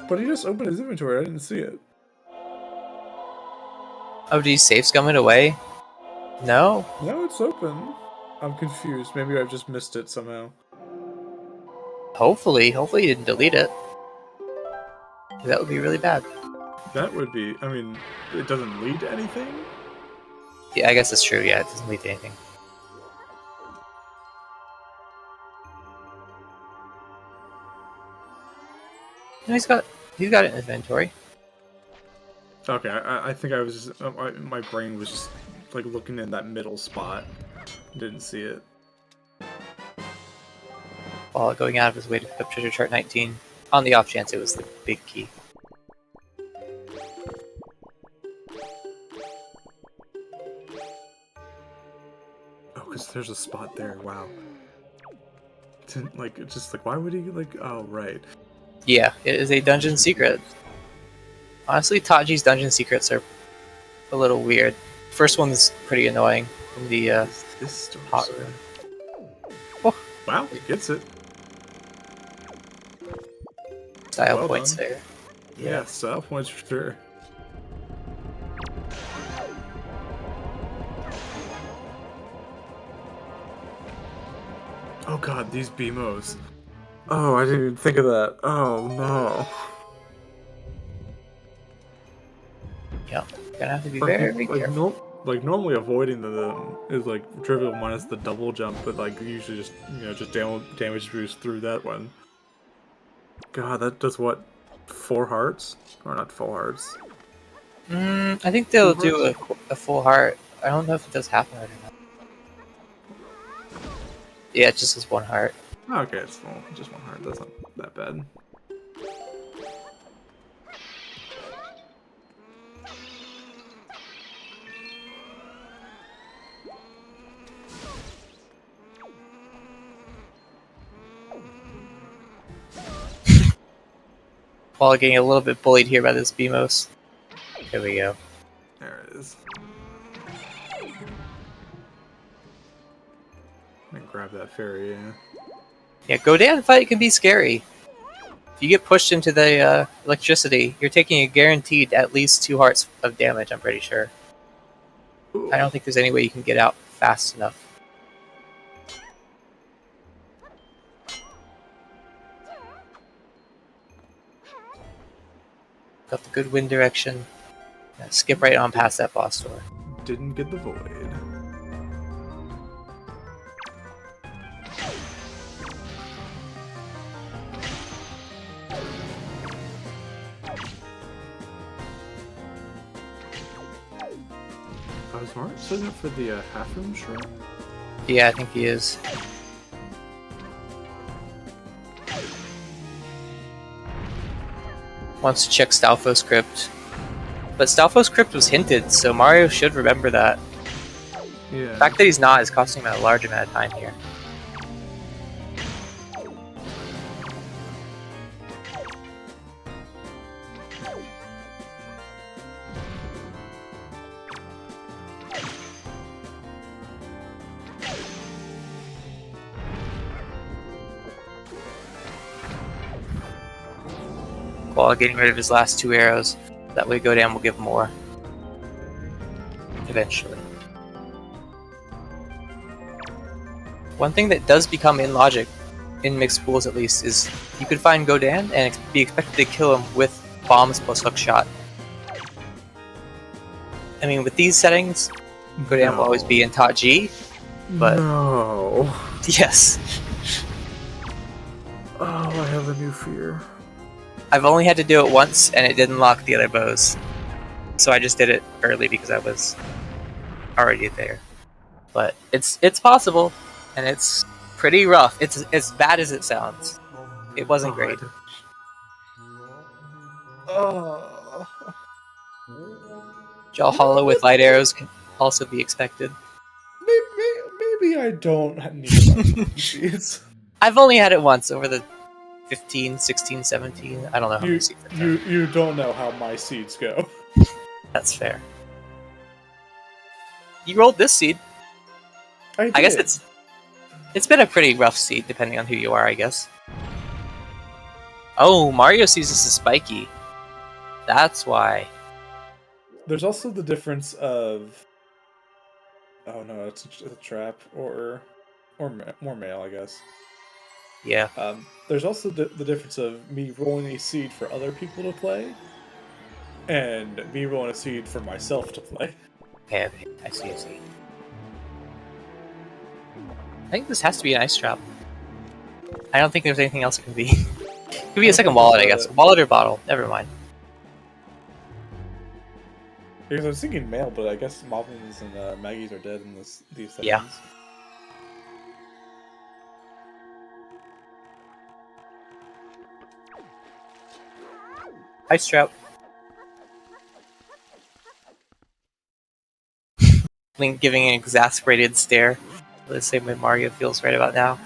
But he just opened his inventory. I didn't see it. Oh, did he safe scum it away? No. No, it's open. I'm confused. Maybe I've just missed it somehow. Hopefully he didn't delete it. That would be really bad. That would be. I mean, it doesn't lead to anything. Yeah, I guess that's true. Yeah, it doesn't lead to anything. No, he's got it in inventory. Okay, I think I was just, my brain was just like looking in that middle spot. Didn't see it. While going out of his way to pick up treasure chart 19, on the off chance it was the big key. Oh, because there's a spot there. Wow. Like, it's just like, why would he like? Oh, right. Yeah, it is a dungeon secret. Honestly, Taji's dungeon secrets are a little weird. First one's pretty annoying in the This hot story's room. so- Wow, he gets it. Style Well points done. there. Yeah, style points for sure. Oh god, these BMOs. Oh, I didn't even think of that. Oh no. Yeah, gonna have to be very careful. Normally avoiding them is like trivial minus the double jump, but like usually just just damage boost through that one. God, that does what? 4 hearts? Or not 4 hearts? I think they'll 2 do hearts? a full heart. I don't know if it does half heart or not. Yeah, it just has 1 heart. Okay, it's just 1 heart. That's not that bad. While getting a little bit bullied here by this BMOS. Here we go. There it is. I'm gonna grab that fairy, yeah. Yeah, Godan fight can be scary. If you get pushed into the electricity, you're taking a guaranteed at least 2 hearts of damage, I'm pretty sure. Ooh. I don't think there's any way you can get out fast enough. Got the good wind direction. Skip right on past that boss door. Didn't get the void. I was Mark setting up for the half room shrine? Yeah, I think he is. Wants to check Stalfo's crypt. But Stalfo's crypt was hinted, so Mario should remember that. Yeah. The fact that he's not is costing him a large amount of time here. While getting rid of his last 2 arrows. That way Godan will give more. Eventually. One thing that does become in logic, in mixed pools at least, is you could find Godan and be expected to kill him with bombs plus hook shot. I mean, with these settings, Godan will always be in top G, but No. yes. Oh, I have a new fear. I've only had to do it once, and it didn't lock the other bows. So I just did it early because I was already there. But it's possible, and it's pretty rough. It's as bad as it sounds. It wasn't great. Oh. Jaw hollow with light arrows can also be expected. Maybe I don't need to seeds. I've only had it once over the 15, 16, 17. I don't know how many seeds I've done. You don't know how my seeds go. That's fair. You rolled this seed. I guess it's been a pretty rough seed, depending on who you are, I guess. Oh, Mario sees this as spiky. That's why. There's also the difference of... Oh no, it's a trap, or more male, I guess. Yeah. There's also the difference of me rolling a seed for other people to play, and me rolling a seed for myself to play. Okay, I see. I think this has to be an ice trap. I don't think there's anything else it can be. It could be a second wallet, I guess. Wallet or bottle. Never mind. Because I was thinking male, but I guess Moblins and Maggies are dead in these settings. Yeah. Ice trap. Link giving an exasperated stare the same way Mario feels right about now.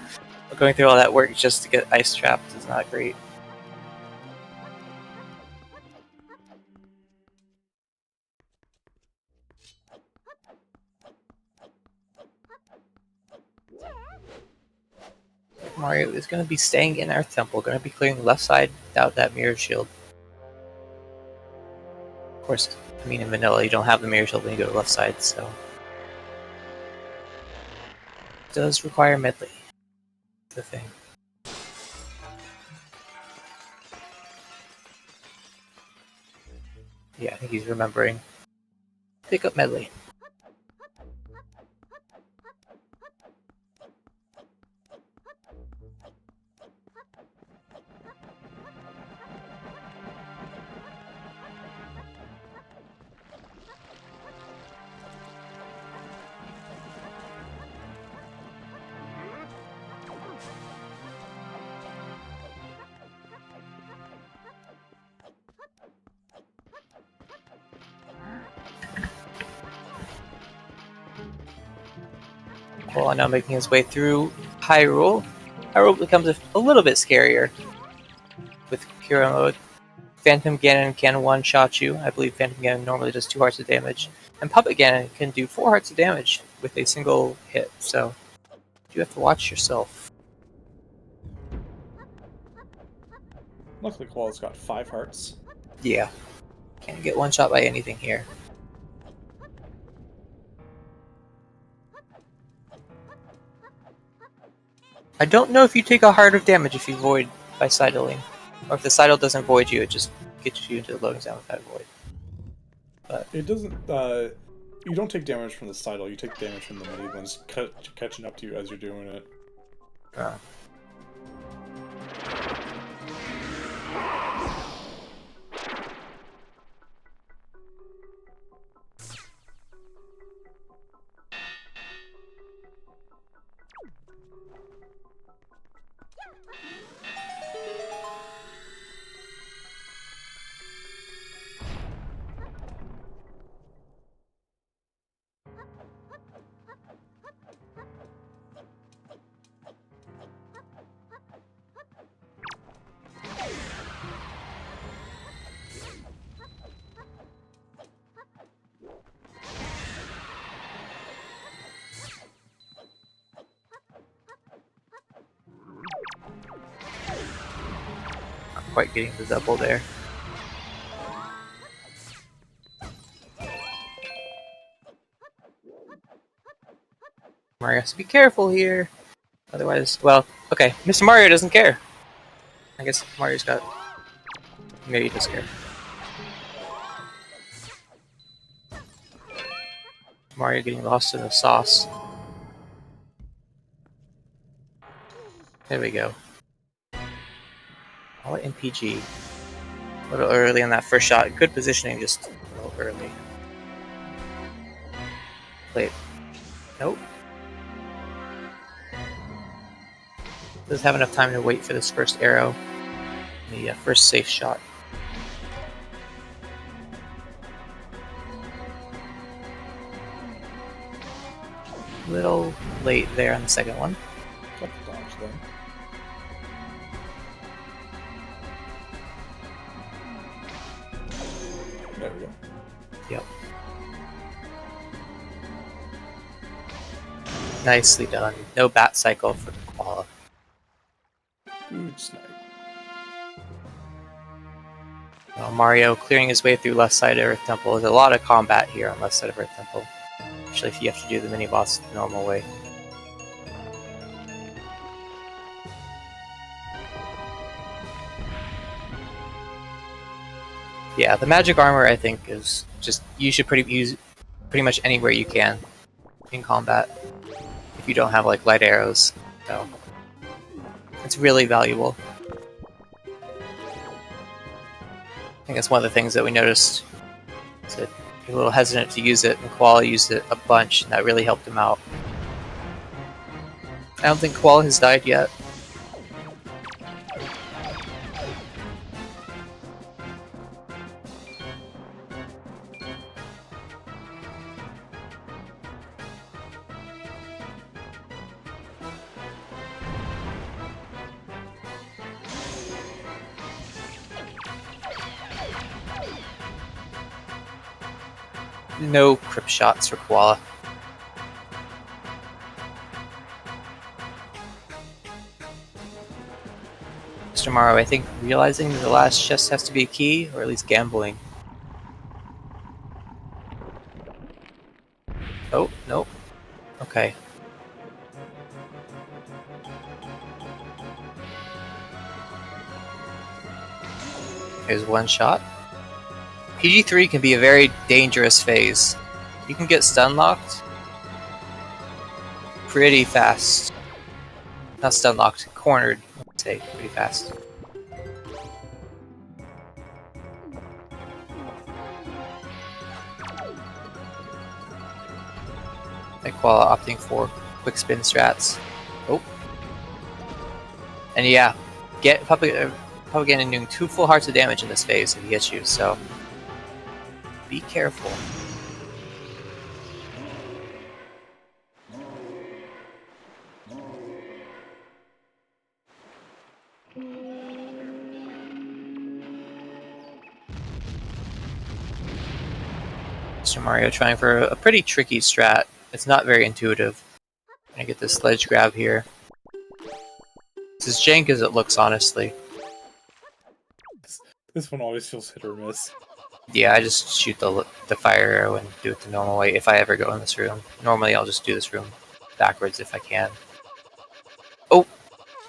But going through all that work just to get ice trapped is not great. Mario is going to be staying in our temple, going to be clearing the left side without that mirror shield. Of course, I mean in vanilla you don't have the mirror shield when you go to the left side, so... It does require medley. That's the thing. Yeah, I think he's remembering. Pick up medley. Well, now making his way through Hyrule. Hyrule becomes a little bit scarier with Kira mode. Phantom Ganon can one-shot you. I believe Phantom Ganon normally does 2 hearts of damage. And Puppet Ganon can do 4 hearts of damage with a single hit, so you have to watch yourself. Luckily, Koala's got 5 hearts. Yeah. Can't get one-shot by anything here. I don't know if you take a heart of damage if you void by sidling. Or if the sidle doesn't void you, it just gets you into the loading zone without void. But it doesn't, you don't take damage from the sidle, you take damage from the mini ones catching up to you as you're doing it. quite getting the double there. Mario has to be careful here. Otherwise, well, okay, Mr. Mario doesn't care. I guess Mario's got... Maybe he does care. Mario getting lost in the sauce. There we go. All MPG. A little early on that first shot. Good positioning, just a little early. Wait. Nope. Doesn't have enough time to wait for this first arrow. The first safe shot. A little late there on the second one. Got the dodge then. There we go. Yep. Nicely done. No bat cycle for the koala. Good snipe. Well, Mario clearing his way through left side of Earth Temple. There's a lot of combat here on left side of Earth Temple. Especially if you have to do the mini boss the normal way. Yeah, the magic armor I think is just you should use pretty much anywhere you can in combat if you don't have like light arrows. So it's really valuable. I think that's one of the things that we noticed. Is that you're a little hesitant to use it, and Koala used it a bunch, and that really helped him out. I don't think Koala has died yet. No crypt shots for Koala. Mr. Morrow, I think realizing the last chest has to be a key, or at least gambling. Oh, nope. Okay. Here's one shot. PG3 can be a very dangerous phase. You can get stun locked pretty fast. Not stun locked, cornered, let's say, pretty fast. Like Koala opting for quick spin strats. Oh. And yeah, probably getting doing 2 full hearts of damage in this phase if he hits you, so be careful. Mr. Mario trying for a pretty tricky strat. It's not very intuitive. I'm gonna get this ledge grab here. It's as jank as it looks, honestly. This one always feels hit or miss. Yeah, I just shoot the fire arrow and do it the normal way if I ever go in this room. Normally I'll just do this room backwards if I can. Oh!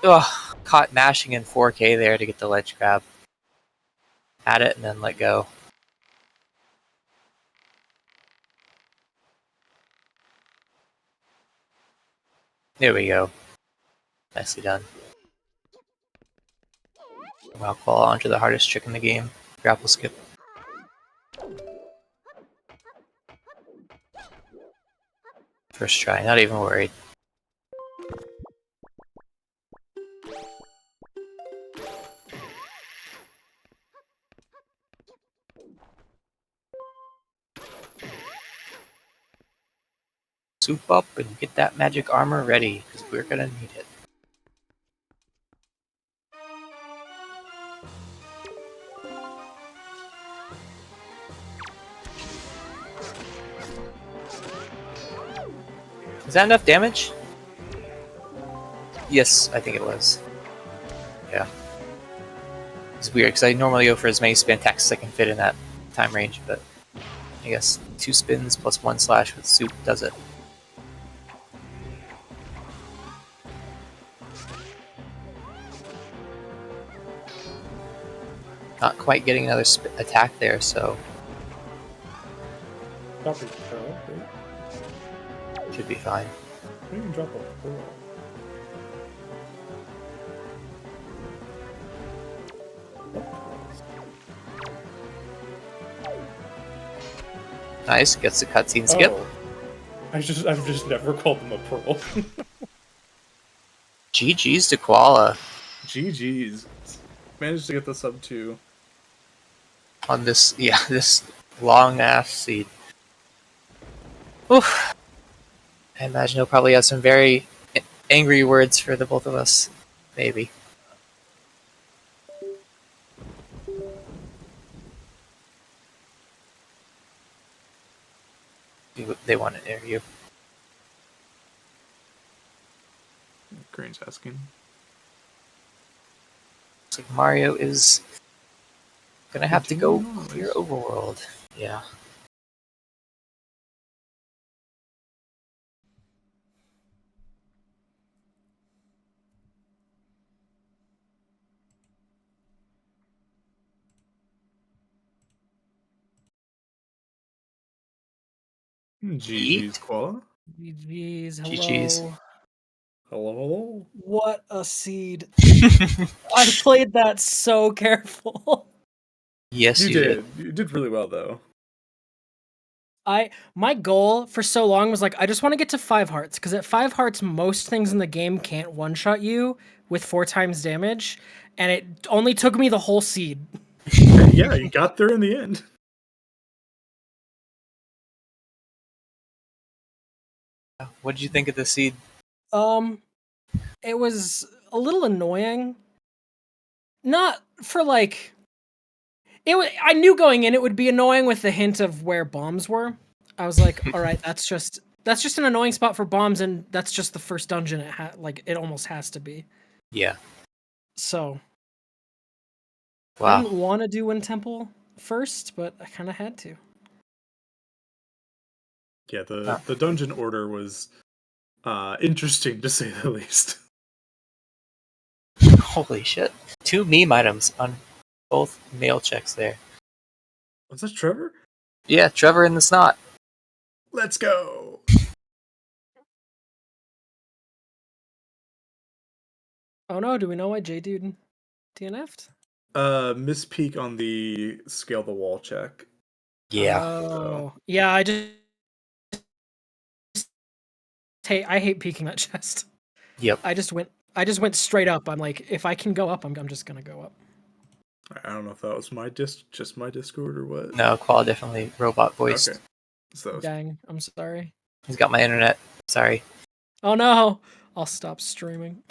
Ugh! Caught mashing in 4K there to get the ledge grab. Had it and then let go. There we go. Nicely done. Wow, Koala onto the hardest trick in the game. Grapple skip. First try, not even worried. Soup up and get that magic armor ready, because we're gonna need it. Is that enough damage? Yes, I think it was. Yeah. It's weird, because I normally go for as many spin attacks as I can fit in that time range, but I guess 2 spins plus 1 slash with soup does it. Not quite getting another attack there, so Drop a pearl, right? should be fine. You can drop a pearl. Nice, gets the cutscene skip. Oh. I've just never called them a pearl. GG's to Koala GG's. Managed to get the sub 2. on this, yeah, this long ass seed. Oof. I imagine he'll probably have some very angry words for the both of us. Maybe. They want an interview. Crane's asking. Looks like Mario is gonna have to go Continuing clear overworld. Yeah. GG's, Koala. GG's, hello. GG's. Hello, hello. What a seed. I played that so careful. Yes, You you did. You did really well, though. My goal for so long was like, I just want to get to 5 hearts, because at 5 hearts, most things in the game can't one-shot you with 4 times damage, and it only took me the whole seed. And yeah, you got there in the end. What did you think of the seed? It was a little annoying. Not for like... I knew going in it would be annoying with the hint of where bombs were, I was like, all right, that's just an annoying spot for bombs, and that's just the first dungeon. It almost has to be. Yeah. So I Wow. didn't want to do Wind Temple first, but I kind of had to. Yeah, the dungeon order was interesting to say the least. Holy shit. 2 meme items on both mail checks there. Was that Trevor? Yeah, Trevor in the snot. Let's go. Oh no, do we know why J-Dude DNF'd? Misspeak on the scale the wall check. Yeah. Oh, yeah, I hate peeking that chest. Yep. I just went straight up. I'm like, if I can go up, I'm just gonna go up. I don't know if that was just my Discord or what. No, Qual definitely robot voiced. Okay. So Dang, I'm sorry. He's got my internet. Sorry. Oh no, I'll stop streaming.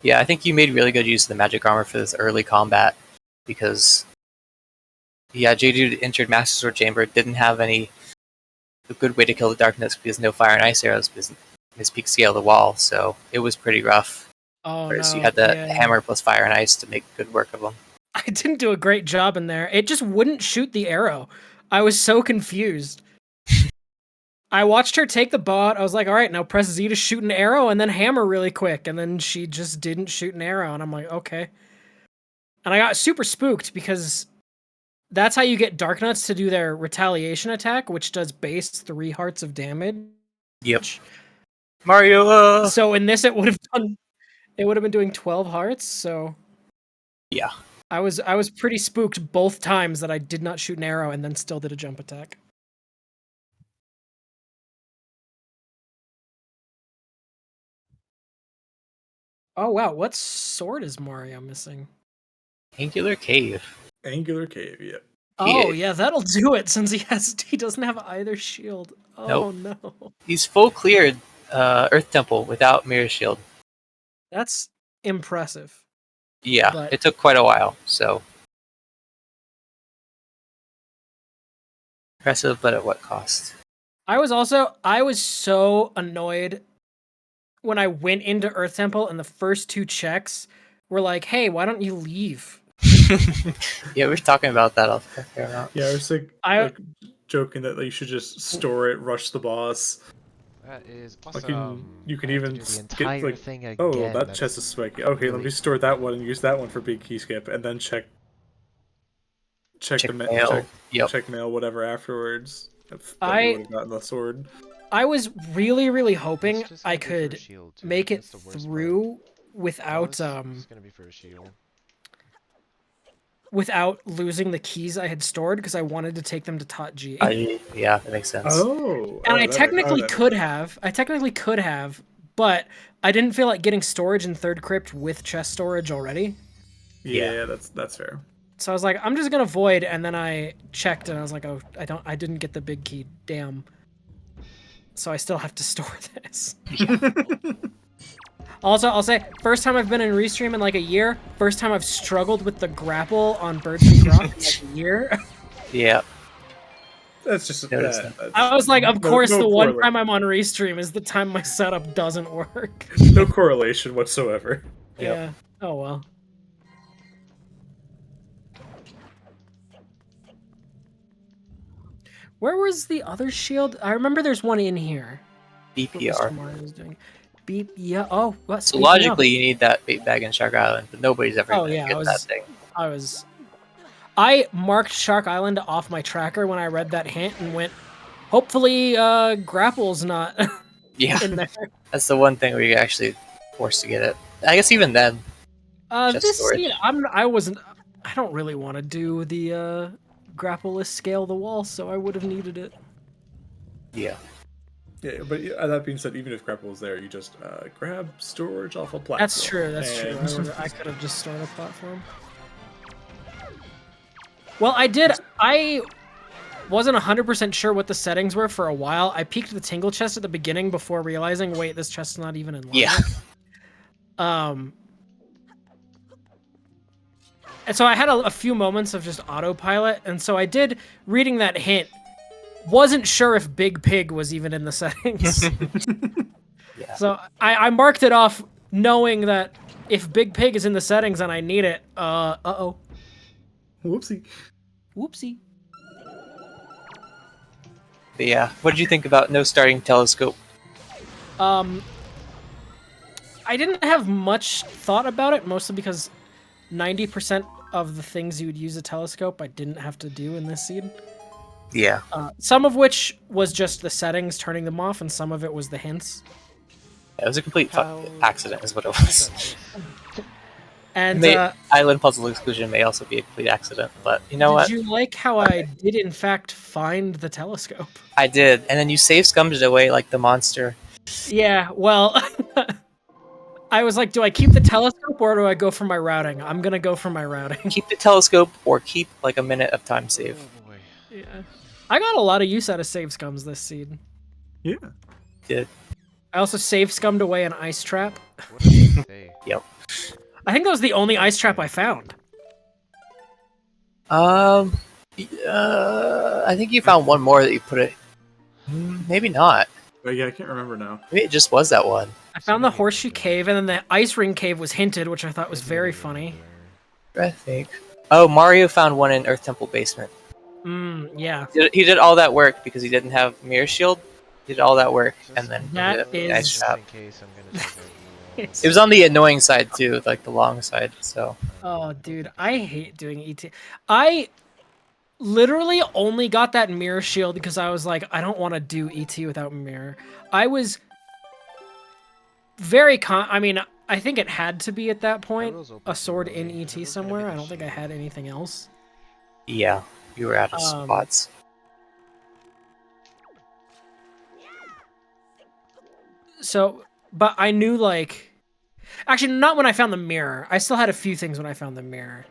Yeah, I think you made really good use of the magic armor for this early combat because, yeah, J-Dude entered Master Sword Chamber, didn't have a good way to kill the darkness because no fire and ice arrows because his peak scale the wall, so it was pretty rough. Oh Whereas no, you had the yeah. hammer plus fire and ice to make good work of them. I didn't do a great job in there. It just wouldn't shoot the arrow. I was so confused. I watched her take the bow out. I was like, all right, now press Z to shoot an arrow and then hammer really quick. And then she just didn't shoot an arrow. And I'm like, okay. And I got super spooked because that's how you get Darknuts to do their retaliation attack, which does base 3 hearts of damage. Yep. Mario! So in this, it would have been doing 12 hearts. So Yeah. I was pretty spooked both times that I did not shoot an arrow and then still did a jump attack. Oh wow, what sword is Mario missing? Angular Cave. Angular Cave, yeah. Oh yeah, that'll do it since he doesn't have either shield. Oh Nope. no. He's full cleared Earth Temple without Mirror Shield. That's impressive. Yeah, But- it took quite a while, so. Impressive, but at what cost? I was so annoyed when I went into Earth Temple and the first 2 checks were like, hey, why don't you leave? Yeah, we were talking about that a fair amount. Yeah, I was like joking that you should just store it, rush the boss. That is Like awesome. you can I have to even do the skip entire like thing again. oh that That's chest is spiky. Okay, let really- me store that one and use that one for big key skip, and then check Check the mail. Yep. check mail whatever afterwards. If I- you would have gotten the sword. I was really, really It's hoping just I gonna be for a could shield, too. make it That's the worst part. through without It's gonna be for a shield. without losing the keys I had stored because I wanted to take them to Tot G. Yeah, that makes sense. Oh, And I that technically makes could sense. have. I technically could have, but I didn't feel like getting storage in third crypt with chest storage already. Yeah, that's fair. So I was like, I'm just gonna void, and then I checked and I was like, oh, I didn't get the big key. Damn. So I still have to store this. Also, I'll say, first time I've been in Restream in like a year. First time I've struggled with the grapple on Bird Feet Rock in like a year. Yeah. That's just Notice that's- I was like, of course, no the one correlation. time I'm on Restream is the time my setup doesn't work. No correlation whatsoever. Yep. Yeah. Oh well. Where was the other shield? I remember there's one in here. What Mr. BPR. Mario was doing. Beep. Yeah. Oh, what? So logically, you need that bait bag in Shark Island, but nobody's ever Oh, going to yeah, get that thing. I marked Shark Island off my tracker when I read that hint and went, hopefully, grapple's not Yeah, in there. that's the one thing where you're actually forced to get it. I guess even then, Chest This storage. scene, I don't really want to do the grapple-less scale the wall, so I would have needed it. yeah. Yeah, but that being said, even if grapple was there, you just grab storage off a platform. That's true. That's and- true. I could have just started a platform. Well, I did. I wasn't 100% sure what the settings were for a while. I peeked the tingle chest at the beginning before realizing, wait, this chest's not even in line. Yeah. so I had a few moments of just autopilot, and so I did, reading that hint, wasn't sure if Big Pig was even in the settings. Yeah. So I marked it off knowing that if Big Pig is in the settings and I need it, uh-oh. Whoopsie. Whoopsie. But yeah, what did you think about no starting telescope? I didn't have much thought about it, mostly because 90% of the things you would use a telescope I didn't have to do in this scene. Yeah. Some of which was just the settings, turning them off, and some of it was the hints. It was a complete How- accident, is what it was. And Island puzzle exclusion may also be a complete accident, but you know what? did you like how I did in fact find the telescope? I did, and then you save scummed it away like the monster. Yeah, well, I was like, do I keep the telescope or do I go for my routing? I'm gonna go for my routing. Keep the telescope or keep like a minute of time save. Oh boy. Yeah. I got a lot of use out of save scums this seed. Yeah. Did. I also save scummed away an ice trap. What did they say? Yep. I think that was the only ice trap I found. I think you found one more that you put it. Maybe not. Oh, yeah, I can't remember now. Maybe it just was that one. I found the horseshoe cave, and then the ice ring cave was hinted, which I thought was very funny. I think. Oh, Mario found one in Earth Temple basement. Yeah. He did all that work because he didn't have Mirror Shield. He did all that work, and then That he did the ice is- trap. In case I'm gonna check It's- It was on the annoying side too, like the long side. So Oh, dude, I hate doing ET. I literally only got that mirror shield because I was like, I don't want to do ET without mirror. I was very I mean, I think it had to be at that point a sword in ET somewhere. I don't think I had anything else. yeah, you were out of spots. So, but I knew like, actually, not when I found the mirror. I still had a few things when I found the mirror.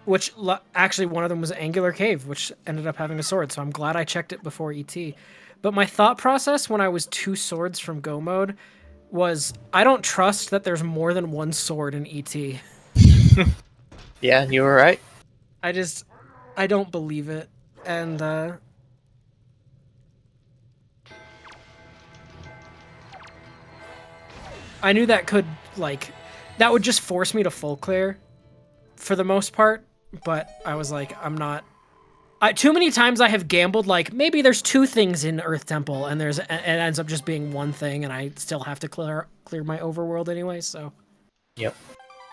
Which actually one of them was Angular Cave, which ended up having a sword. So I'm glad I checked it before ET. But my thought process when I was 2 swords from Go mode was I don't trust that there's more than one sword in ET. Yeah, you were right. I don't believe it. And I knew that could that would just force me to full clear for the most part, but I was like, I'm not. Too many times I have gambled like maybe there's 2 things in Earth Temple and it ends up just being one thing, and I still have to clear my overworld anyway. So, Yep.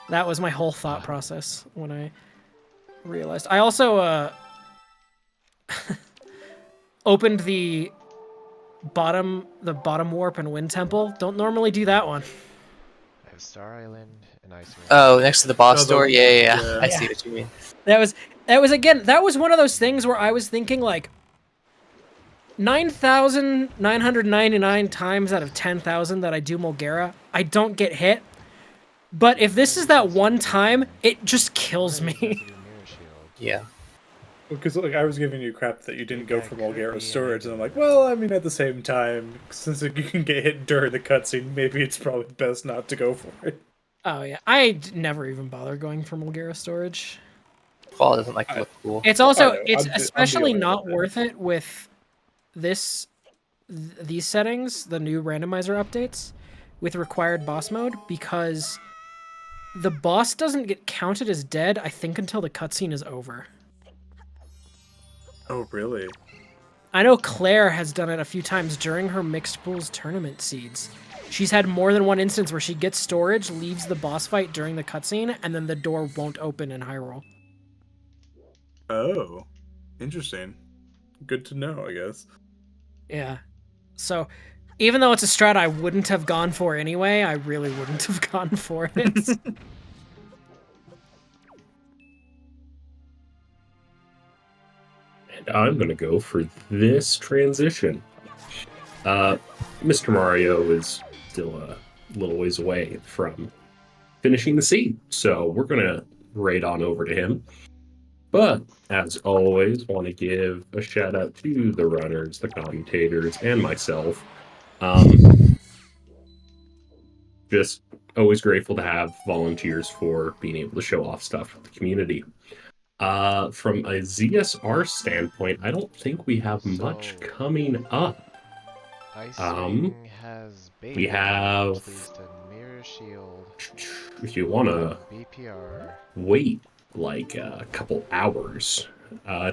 That was my whole thought process when I realized. I also opened the bottom warp and wind temple. Don't normally do that one. I have Star Island and Ice Ring. Oh, next to the boss Oh, the- door. Yeah. yeah. I see what you mean. That was again. That was one of those things where I was thinking like 9,999 times out of 10,000 that I do Mulgara, I don't get hit. But if this is that one time, it just kills me. Mirror Shield. Yeah. Because like I was giving you crap that you didn't go for Mulgara storage, and I'm like, well, I mean, at the same time, since you can get hit during the cutscene, maybe it's probably best not to go for it. Oh yeah, I never even bother going for Mulgara storage. Fall doesn't like to look cool. It's also I know, it's I'm especially dealing not with it. worth it with these settings, the new randomizer updates with required boss mode, because the boss doesn't get counted as dead, I think, until the cutscene is over. Oh, really? I know Claire has done it a few times during her Mixed Pools tournament seeds. She's had more than one instance where she gets storage, leaves the boss fight during the cutscene, and then the door won't open in Hyrule. Oh, interesting. Good to know, I guess. Yeah. So, even though it's a strat I wouldn't have gone for anyway, I really wouldn't have gone for it. And I'm going to go for this transition. Mr. Mario is still a little ways away from finishing the seed, so we're going to raid on over to him. But, as always, want to give a shout out to the runners, the commentators, and myself. just always grateful to have volunteers for being able to show off stuff with the community. From a ZSR standpoint, I don't think we have much So- coming up. Ice Um, Ring has beta, we have- which leads to Mirror Shield, If you want to BPR. wait like a couple hours,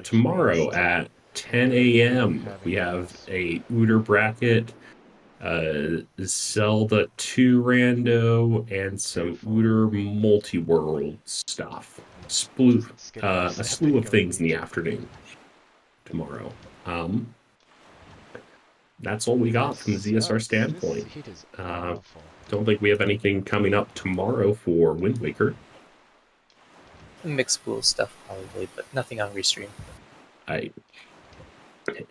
tomorrow at 10 a.m. we have a Ooter bracket, Zelda 2 rando, and some Ooter multi-world stuff. A slew of things in the afternoon tomorrow. That's all we got from the ZSR standpoint. This heat is Uh, awful. Don't think we have anything coming up tomorrow for Wind Waker. Mixed pool stuff probably, but nothing on Restream.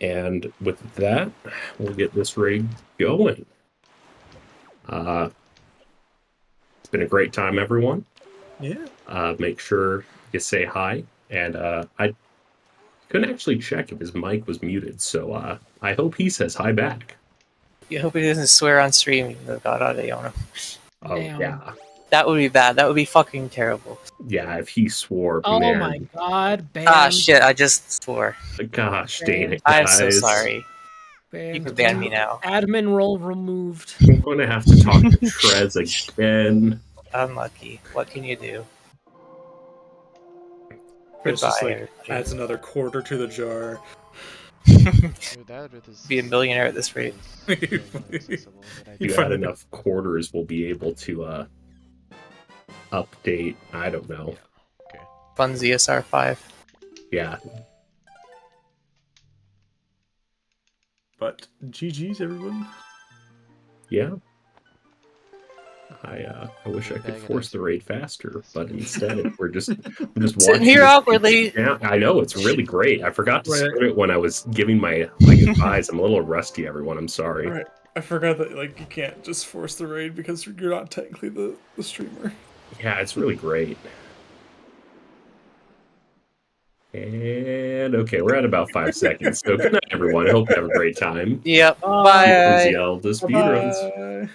And with that, we'll get this rig going. It's been a great time, everyone. Yeah. Make sure you say hi. And I couldn't actually check if his mic was muted, so I hope he says hi back. You hope he doesn't swear on stream, even though God audio on him. Oh, Damn. yeah. That would be bad. That would be fucking terrible. Yeah, if he swore, Oh man. my god, banned. Ah, shit, I just swore. Gosh dang it, I'm guys. so sorry. Banned. You can ban me now. Admin role removed. I'm going to have to talk to Trez again. Unlucky. What can you do? It's Goodbye, just like everybody. adds another quarter to the jar. Dude, that is Be a millionaire at this rate. You You find had it- enough quarters, we'll be able to update. I don't know. Okay. Fun ZSR 5. Yeah, But GG's, everyone. yeah. I wish I could force the raid faster, but instead we're just Sitting watching here this- awkwardly. Yeah, I know it's really great. I forgot to Right. start it when I was giving my advice. I'm a little rusty, everyone. I'm sorry. Right. I forgot that like you can't just force the raid because you're not technically the streamer. Yeah, it's really great. And okay, we're at about 5 seconds. So good night, everyone. I hope you have a great time. Yep. Bye. Bye. Zelda speedruns. Bye.